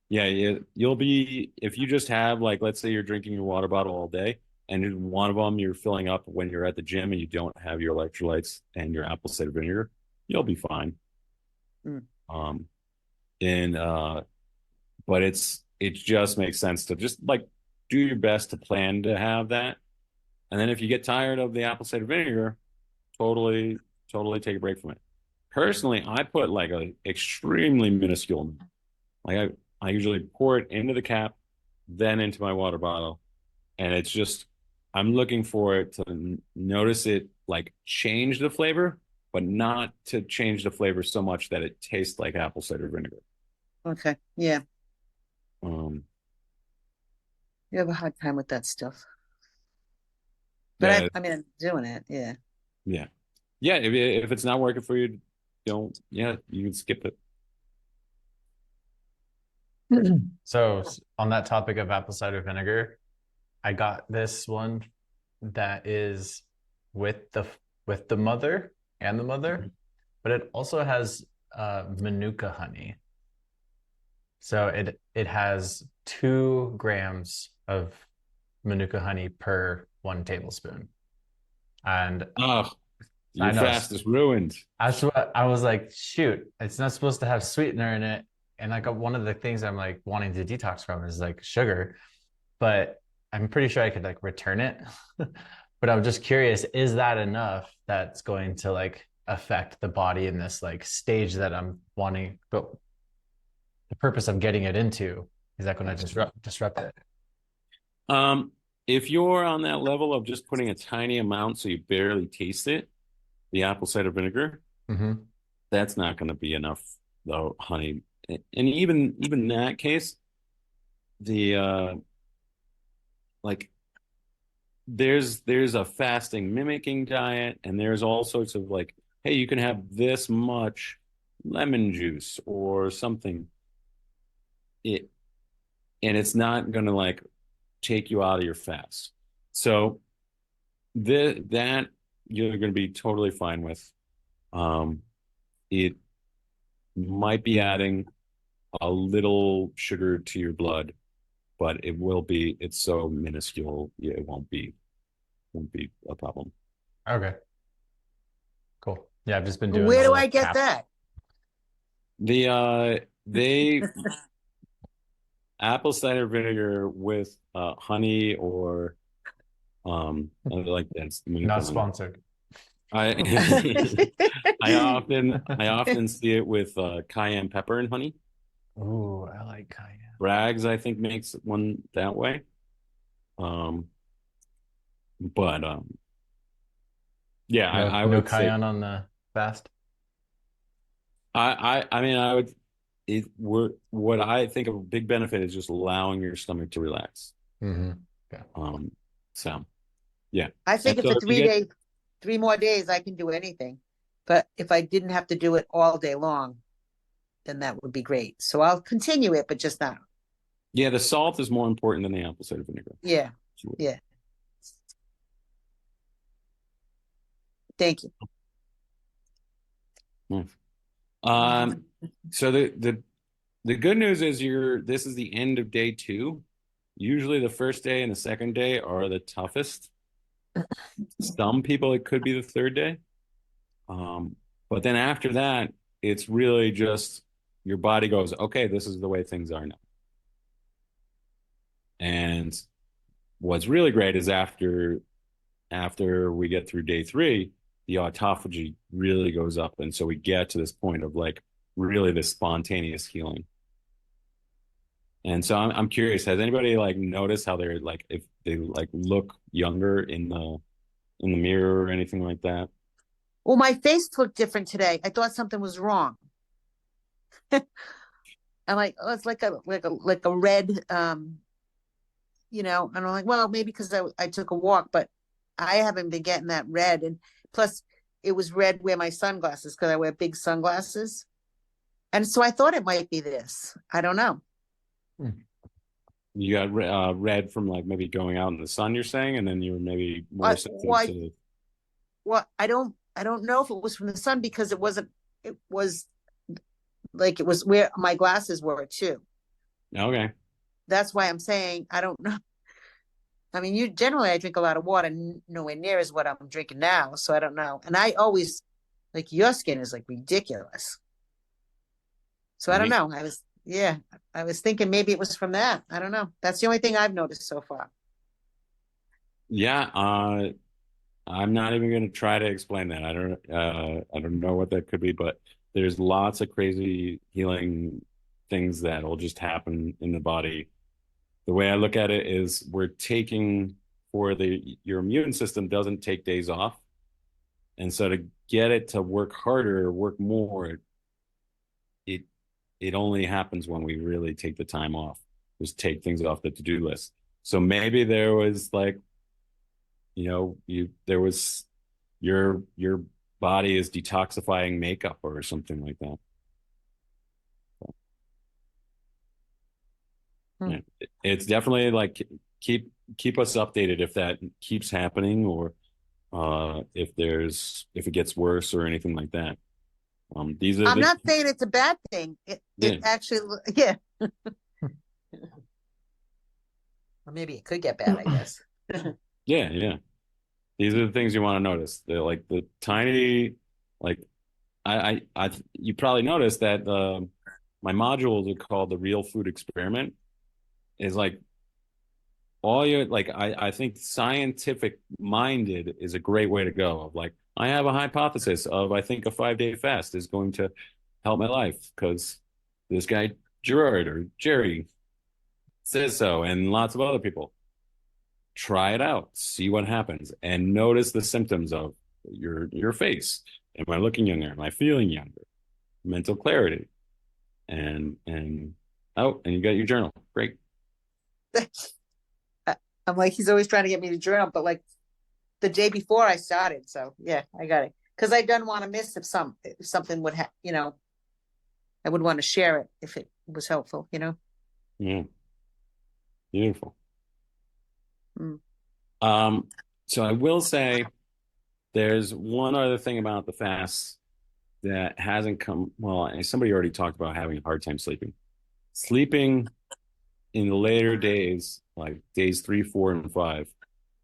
Yeah, you'll be, if you just have like, let's say you're drinking your water bottle all day, and in one of them you're filling up when you're at the gym and you don't have your electrolytes and your apple cider vinegar, you'll be fine. Mm. And but it just makes sense to just like do your best to plan to have that. And then if you get tired of the apple cider vinegar, totally take a break from it. Personally, I put like a extremely minuscule, like I usually pour it into the cap, then into my water bottle. And it's just, I'm looking for it to notice it like change the flavor, but not to change the flavor so much that it tastes like apple cider vinegar. okay. Yeah. Um, You have a hard time with that stuff. But yeah, I mean, I'm doing it. Yeah. yeah. Yeah, if it's not working for you, yeah, you can skip it. So on that topic of apple cider vinegar, I got this one that is with the mother and the mother, but it also has manuka honey. So it has 2 grams of manuka honey per 1 tablespoon. And Oh, I your know fast is ruined. that's what I was like, shoot, it's not supposed to have sweetener in it. And like one of the things I'm like wanting to detox from is like sugar, but I'm pretty sure I could like return it. But I'm just curious, is that enough that's going to like affect the body in this like stage that I'm wanting, but the purpose of getting it into, is that going to disrupt it? If you're on that level of just putting a tiny amount so you barely taste it, the apple cider vinegar, Mm-hmm. that's not going to be enough, though, honey. and even in that case, the like there's a fasting mimicking diet, and there's all sorts of like, hey, you can have this much lemon juice or something. It and it's not gonna like take you out of your fast. So that you're gonna be totally fine with. It might be adding a little sugar to your blood, but it's so minuscule, yeah, it won't be a problem. Okay. Cool. Yeah, I've just been doing Where the do little I get cap. that? They apple cider vinegar with honey or like that's Not sponsored. I I often see it with cayenne pepper and honey. Ooh, I like cayenne. Bragg's, I think, makes one that way. But yeah, No, I no would say cayenne on the fast. I mean I would what I think of a big benefit is just allowing your stomach to relax. Mm-hmm. Yeah. So yeah. I think And if so for if you get 3 more days, I can do anything. But if I didn't have to do it all day long, then that would be great. So I'll continue it, but just not. yeah, the salt is more important than the apple cider vinegar. Yeah. Yeah. Thank you. Nice. So the good news is this is the end of day 2. Usually the first day and the second day are the toughest. Some people it could be the third day. But then after that, it's really just your body goes, okay, this is the way things are now. And what's really great is after we get through day 3, the autophagy really goes up, and so we get to this point of like really this spontaneous healing. And so I'm curious, has anybody like noticed how they're like if they like look younger in the mirror or anything like that? Well, my face looked different today. I thought something was wrong. I'm like, oh, it's like a red, and I'm like, well, maybe because I took a walk, but I haven't been getting that red. And plus, it was red where my sunglasses, because I wear big sunglasses. And so I thought it might be this. I don't know. You got red from like maybe going out in the sun, you're saying, and then you were maybe more sensitive to. Well, I don't know if it was from the sun because it wasn't. It was like it was where my glasses were too. Okay. That's why I'm saying I don't know. I mean, I drink a lot of water, nowhere near as what I'm drinking now. So I don't know. And I always like your skin is like ridiculous. So I don't know. I was thinking maybe it was from that. I don't know. That's the only thing I've noticed so far. Yeah, I'm not even going to try to explain that. I don't know what that could be, but there's lots of crazy healing things that will just happen in the body. The way I look at it is we're taking your immune system doesn't take days off. And so to get it to work harder, work more, it only happens when we really take the time off, just take things off the to-do list. So maybe there was like, there was your body is detoxifying makeup or something like that. Yeah. It's definitely like keep us updated if that keeps happening or if it gets worse or anything like that. I'm not saying it's a bad thing. It actually, yeah. Or maybe it could get bad, I guess. Yeah. These are the things you want to notice. They're like the tiny, like you probably noticed that my modules are called the Real Food Experiment. Is like all your like I think scientific minded is a great way to go. Of like I have a hypothesis of I think a 5-day fast is going to help my life because this guy Gerard or Jerry says so, and lots of other people. Try it out, see what happens, and notice the symptoms of your face. Am I looking younger? Am I feeling younger? Mental clarity. and oh, and you got your journal. Great. I'm like, he's always trying to get me to journal, but like the day before I started. So yeah, I got it. Because I don't want to miss if something would have, I would want to share it if it was helpful, Yeah. Beautiful. Mm. So I will say there's one other thing about the fast that hasn't come. Well, somebody already talked about having a hard time sleeping. Sleeping in the later days, like days 3, 4, and 5,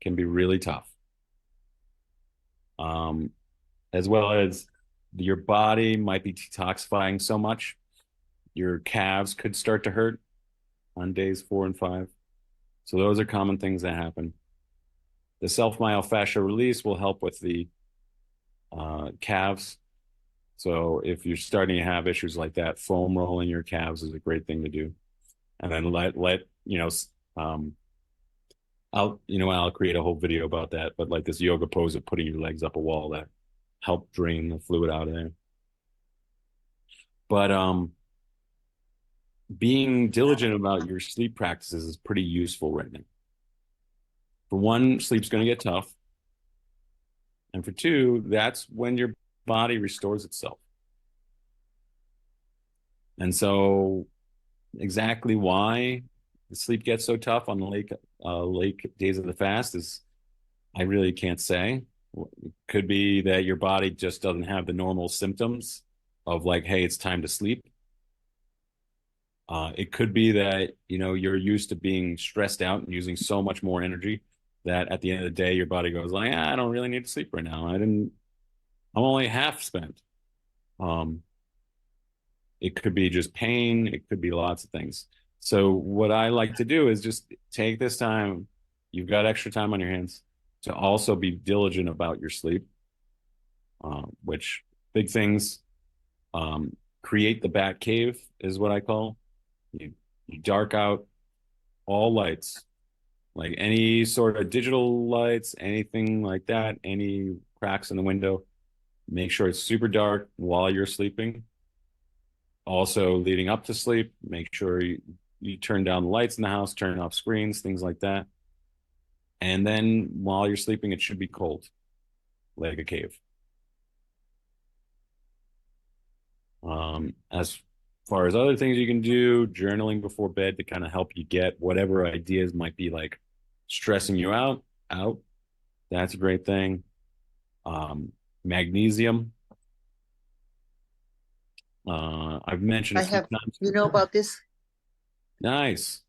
can be really tough. As well as your body might be detoxifying so much, your calves could start to hurt on days 4 and 5. So those are common things that happen. The Self-Mile Fascia Release will help with the calves. So if you're starting to have issues like that, foam rolling your calves is a great thing to do. And then I'll create a whole video about that, but like this yoga pose of putting your legs up a wall that help drain the fluid out of there. But being diligent about your sleep practices is pretty useful right now. For one, sleep's going to get tough. And for two, that's when your body restores itself. And so exactly why the sleep gets so tough on the late days of the fast is I really can't say. It could be that your body just doesn't have the normal symptoms of like, hey, it's time to sleep. It could be that, you're used to being stressed out and using so much more energy that at the end of the day, your body goes like, I don't really need to sleep right now. I'm only half spent. It could be just pain. It could be lots of things. So what I like to do is just take this time. You've got extra time on your hands to also be diligent about your sleep, which big things, create the bat cave is what I call. You dark out all lights, like any sort of digital lights, anything like that, any cracks in the window. Make sure it's super dark while you're sleeping. Also, leading up to sleep, make sure you turn down the lights in the house, turn off screens, things like that. And then while you're sleeping, it should be cold, like a cave. As far as other things you can do, journaling before bed to kind of help you get whatever ideas might be like stressing you out. That's a great thing. Magnesium. I've mentioned a few times. You know about this? Nice.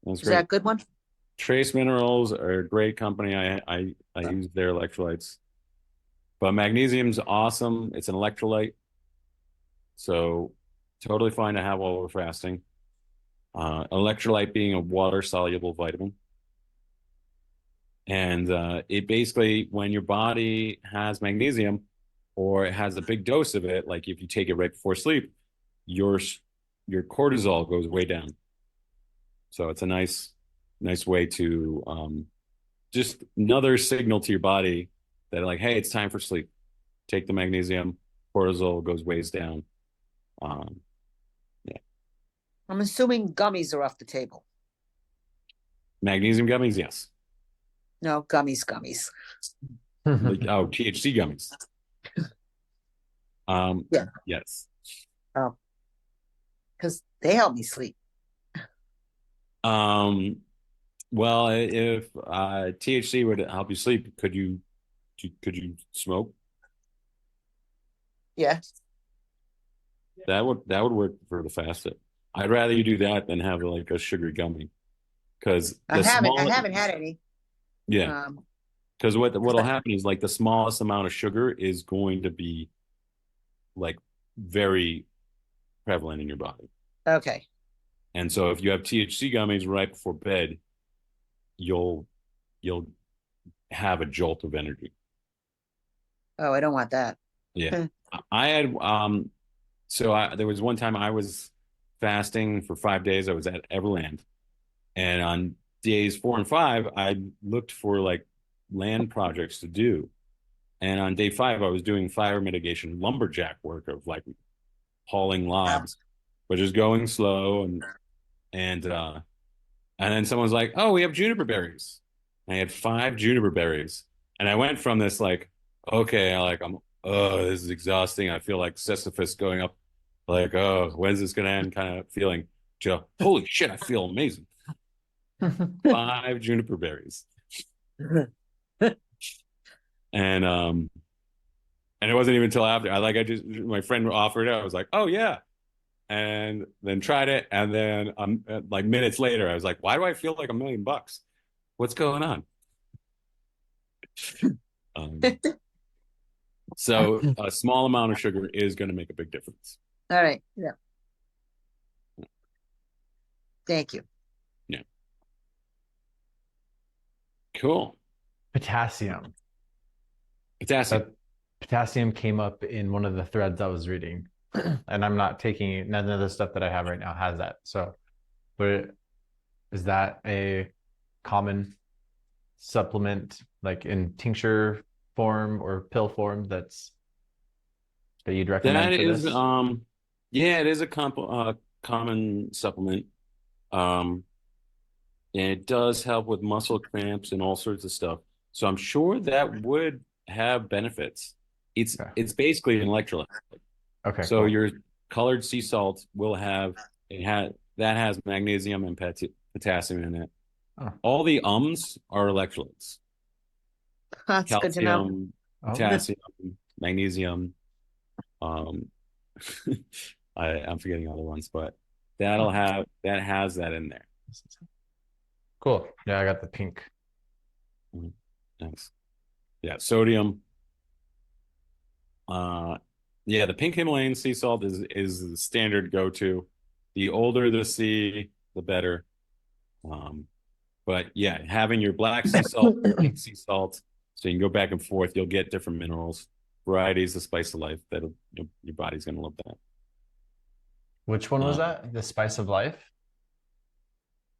That's Is great. that a good one? Trace Minerals are a great company. I use their electrolytes. But magnesium's awesome. It's an electrolyte. So totally fine to have while we're fasting. Electrolyte being a water-soluble vitamin. And it basically, when your body has magnesium or it has a big dose of it, like if you take it right before sleep, your cortisol goes way down. So it's a nice way to just another signal to your body that like, hey, it's time for sleep. Take the magnesium, cortisol goes ways down. Yeah. I'm assuming gummies are off the table. Magnesium gummies, yes. No, gummies. Like, THC gummies. Yeah. Yes. Oh, because they help me sleep. Well, if THC would help you sleep, could you smoke? Yeah. That would work for the fast. I'd rather you do that than have like a sugary gummy, because I haven't had any. Yeah, because what'll happen is like the smallest amount of sugar is going to be like very prevalent in your body. Okay. And so if you have THC gummies right before bed, you'll have a jolt of energy. Oh, I don't want that. Yeah. I had there was one time I was fasting for 5 days. I was at Everland, and on days 4 and 5, I looked for like land projects to do. And on day 5, I was doing fire mitigation lumberjack work of like hauling logs but just going slow. And then someone's like, "Oh, we have juniper berries." And I had 5 juniper berries, and I went from this like, okay, oh, this is exhausting. I feel like Sisyphus going up, like, oh, when's this gonna end? Kind of feeling. To, holy shit, I feel amazing. 5 juniper berries, and it wasn't even until after my friend offered it. I was like, oh yeah, and then tried it, and then like minutes later, I was like, why do I feel like $1,000,000? What's going on? So a small amount of sugar is going to make a big difference. All right. Yeah. Thank you. Yeah. Cool. Potassium. Potassium came up in one of the threads I was reading, and I'm not taking none of the stuff that I have right now has that. So, but is that a common supplement, like in tincture form or pill form, that you'd recommend That for is, this? yeah, it is a common supplement. And it does help with muscle cramps and all sorts of stuff. So I'm sure that would have benefits. It's basically an electrolyte. Okay. So Cool. your colored sea salt will have that has magnesium and potassium in it. Oh. All the are electrolytes. That's Calcium, good to know. potassium, magnesium. I'm forgetting other ones, but that has that in there. Cool. Yeah, I got the pink. Thanks. Yeah, sodium. Yeah, the pink Himalayan sea salt is the standard go-to. The older the sea, the better. But yeah, having your black sea salt, pink sea salt, so you can go back and forth. You'll get different minerals. Variety is the spice of life. Your body's gonna love that. Which one was that? The spice of life?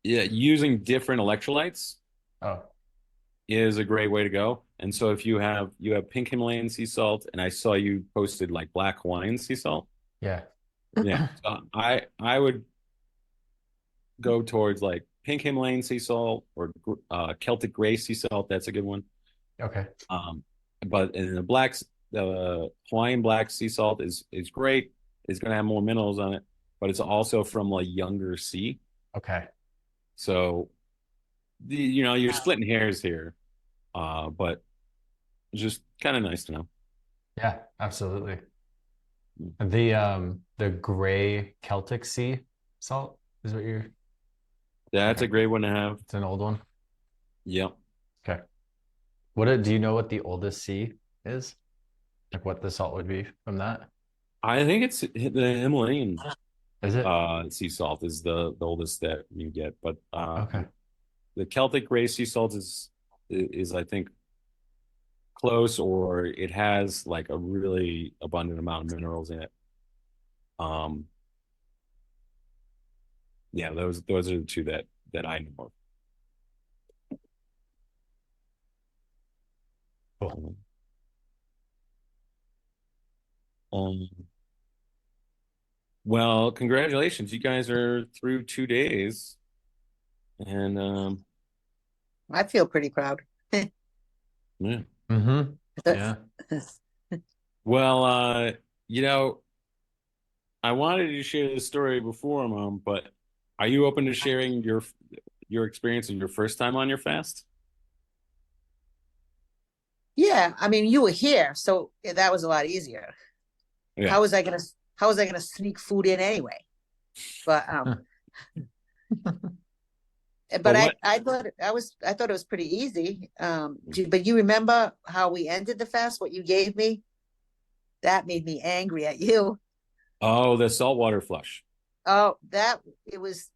Yeah, using different electrolytes is a great way to go. And so if you have pink Himalayan sea salt, and I saw you posted like black Hawaiian sea salt. Yeah. Yeah. So I would go towards like pink Himalayan sea salt or Celtic gray sea salt. That's a good one. Okay. But in the Hawaiian black sea salt is great. It's going to have more minerals on it, but it's also from a younger sea. Okay. So you're splitting hairs here, but it's just kind of nice to know. Yeah, absolutely. The gray Celtic sea salt is what you're. That's a great one to have. It's an old one. Yep. Okay. Do you know what the oldest sea is? Like what the salt would be from that? I think it's the Himalayan. Is it? Sea salt is the oldest that you get, but okay. The Celtic gray sea salt is I think close, or it has like a really abundant amount of minerals in it. Yeah, those are the two that I know of. Cool. Well, congratulations. You guys are through 2 days. And I feel pretty proud. yeah. Mm-hmm. Yeah. Well, I wanted to share this story before, Mom, but are you open to sharing your experience of your first time on your fast? Yeah, I mean, you were here, so that was a lot easier. Yeah. How was I gonna sneak food in anyway? But but I thought it was pretty easy. But you remember how we ended the fast? What you gave me? That made me angry at you. Oh, the saltwater flush. Oh, that was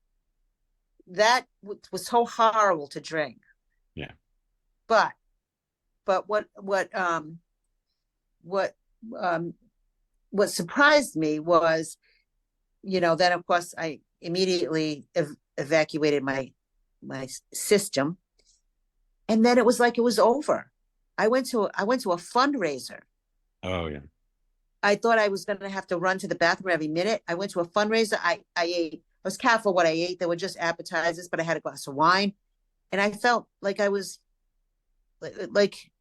so horrible to drink. Yeah. But what surprised me was, then of course I immediately evacuated my system, and then it was like it was over. I went to a fundraiser. Oh yeah. I thought I was going to have to run to the bathroom every minute. I went to a fundraiser. I ate, I was careful what I ate. There were just appetizers, but I had a glass of wine. And I felt like I was like,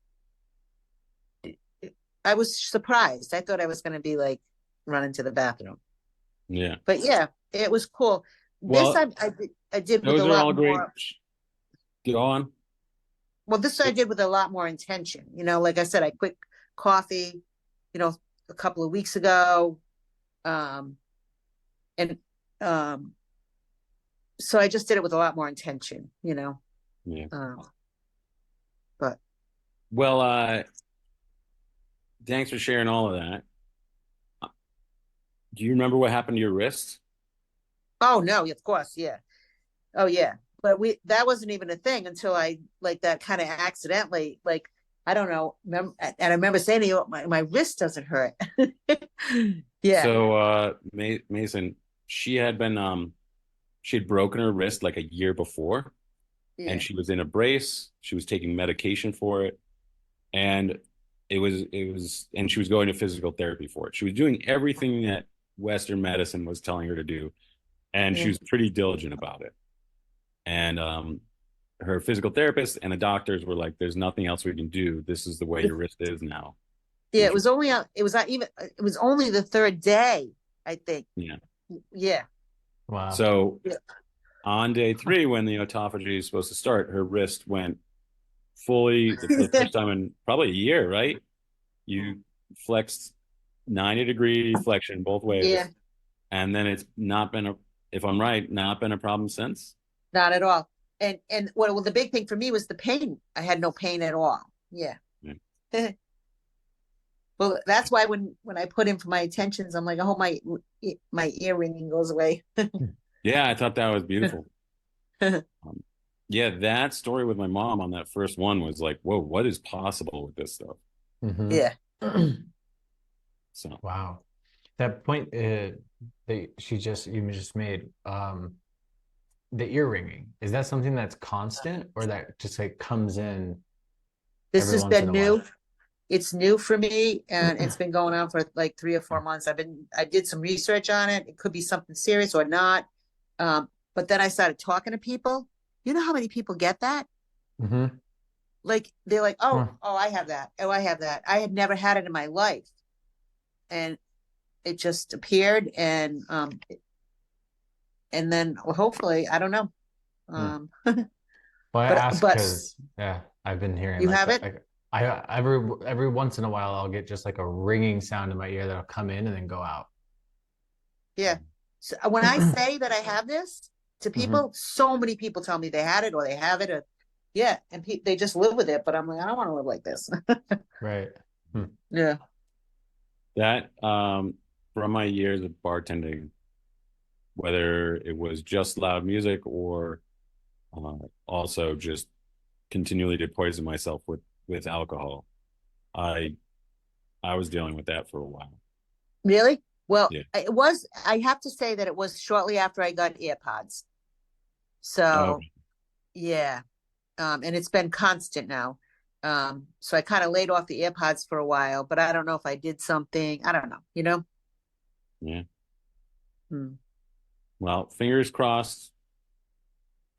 I was surprised. I thought I was going to be like running to the bathroom. Yeah. But yeah, it was cool. This Well, I did with those a are all lot great. more. Go on. Well, this I did with a lot more intention. You know, like I said, I quit coffee, you know, a couple of weeks ago. And so I just did it with a lot more intention, you know. Yeah. But Well, thanks for sharing all of that. Do you remember what happened to your wrist? oh no, of course, yeah. Oh yeah. But that wasn't even a thing until I like that kind of accidentally, like I don't know, and I remember saying to you, my wrist doesn't hurt. Yeah. So, Mason, she had broken her wrist like a year before, Yeah. and she was in a brace. She was taking medication for it, and and she was going to physical therapy for it. She was doing everything that Western medicine was telling her to do, and she Yeah. was pretty diligent about it. And her physical therapist and the doctors were like, "There's nothing else we can do. This is the way your wrist is now." Yeah, it was only the third day, I think. Yeah. Yeah. Wow. So Yeah. on day 3, when the autophagy is supposed to start, her wrist went fully for the first time in probably a year, right? You flexed 90-degree flexion both ways. Yeah. And then it's not been if I'm right, not been a problem since. Not at all. And well, the big thing for me was the pain. I had no pain at all. Yeah. Yeah. Well, that's why when I put in for my attentions, I'm like, I hope my ear ringing goes away. Yeah, I thought that was beautiful. Yeah, that story with my mom on that first one was like, whoa, what is possible with this stuff? Mhm. Yeah. So Wow. That point that you just made, the ear ringing, is that something that's constant or that just like comes in This every has once in been a new. while? It's new for me, and it's been going on for like 3 or 4 months. I did some research on it. It could be something serious or not. But then I started talking to people. You know how many people get that? Mm-hmm. Like they're like, oh, Huh. oh, I have that. Oh, I have that. I had never had it in my life, and it just appeared, and then hopefully, I don't know. Well, I ask but because yeah, I've been hearing you like have that. it? I every once in a while I'll get just like a ringing sound in my ear that'll come in and then go out. Yeah. So when I say that I have this to people, so many people tell me they had it or they have it, or yeah, and they just live with it. But I'm like, I don't want to live like this. Right. Yeah. that from my years of bartending, whether it was just loud music or also just continually to poison myself with alcohol, I was dealing with that for a while. Really? Well, Yeah. I have to say that it was shortly after I got AirPods. So yeah. And it's been constant now. So I kind of laid off the AirPods for a while, but I don't know if I did something. I don't know, you know? Yeah. Hmm. Well, fingers crossed.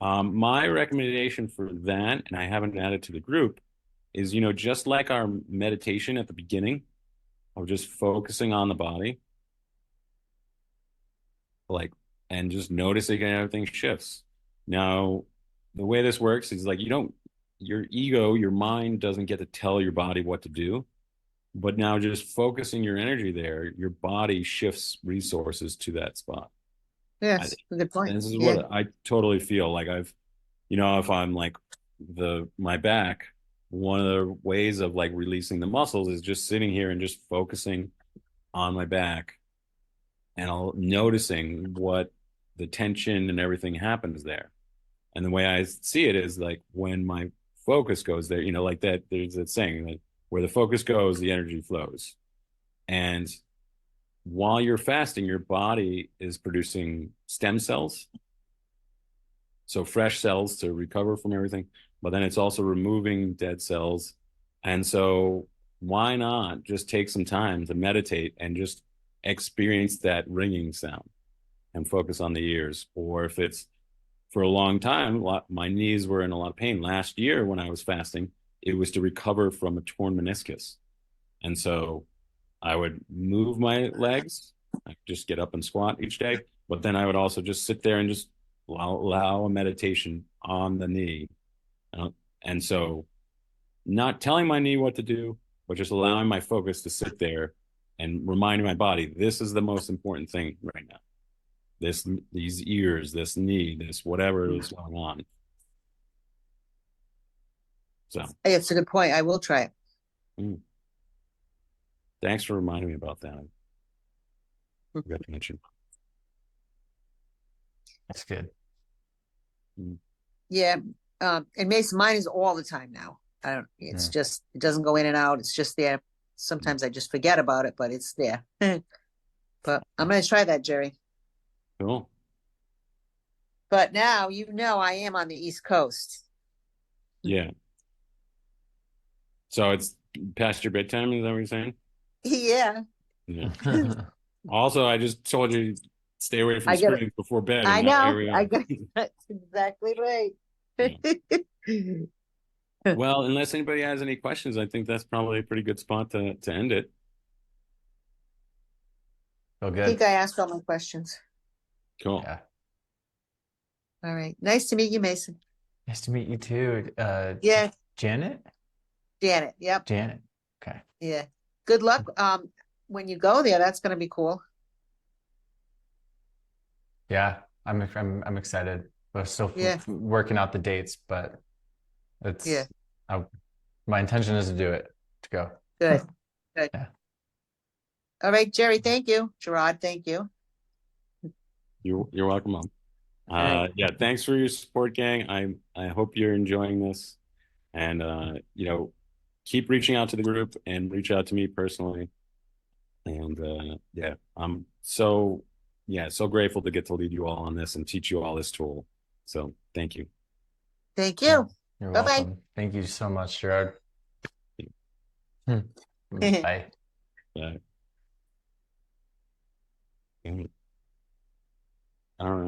My recommendation for that, and I haven't added to the group, is, just like our meditation at the beginning of just focusing on the body, like, and just noticing everything shifts. Now, the way this works is like your ego, your mind doesn't get to tell your body what to do, but now just focusing your energy there, your body shifts resources to that spot. Yes, good point. This is Yeah. what I totally feel like. If I'm like my back, one of the ways of like releasing the muscles is just sitting here and just focusing on my back and noticing what the tension and everything happens there. And the way I see it is like when my focus goes there, like that, there's that saying that where the focus goes, the energy flows. And while you're fasting, your body is producing stem cells. So fresh cells to recover from everything, but then it's also removing dead cells. And so why not just take some time to meditate and just experience that ringing sound and focus on the ears? Or if it's for a long time, my knees were in a lot of pain. Last year when I was fasting, it was to recover from a torn meniscus. And so I would move my legs, I could just get up and squat each day, but then I would also just sit there and just allow a meditation on the knee. And so not telling my knee what to do, but just allowing my focus to sit there and reminding my body, this is the most important thing right now. These ears, this knee, this whatever is going on. So Hey, it's a good point. I will try it. Thanks for reminding me about that. I forgot to mention. That's good. Yeah. And Mason, mine is all the time now. It's just, it doesn't go in and out. It's just there. Sometimes I just forget about it, but it's there. But I'm going to try that, Jerry. Cool. But now, I am on the East Coast. Yeah. So it's past your bedtime, is that what you're saying? Yeah. Yeah. Also, I just told you stay away from screens before bed. I know. That's exactly right. Yeah. Well, unless anybody has any questions, I think that's probably a pretty good spot to end it. Feel I good. think I asked all my questions. Cool. Yeah. All right. Nice to meet you, Mason. Nice to meet you too. Yeah. Janet? Janet. Yep. Janet. Okay. Yeah. Good luck. When you go there, that's going to be cool. Yeah, I'm excited. We're still working out the dates, but it's my intention is to do it, to go. Good. Good. Yeah. All right, Jerry. Thank you. Gerard, thank you. You're welcome, Mom. right. Yeah, thanks for your support, gang. I hope you're enjoying this, and keep reaching out to the group and reach out to me personally. And I'm so grateful to get to lead you all on this and teach you all this tool. So thank you. Thank you. You're Bye-bye. welcome. Thank you so much, Gerard. Bye. Bye. I don't know.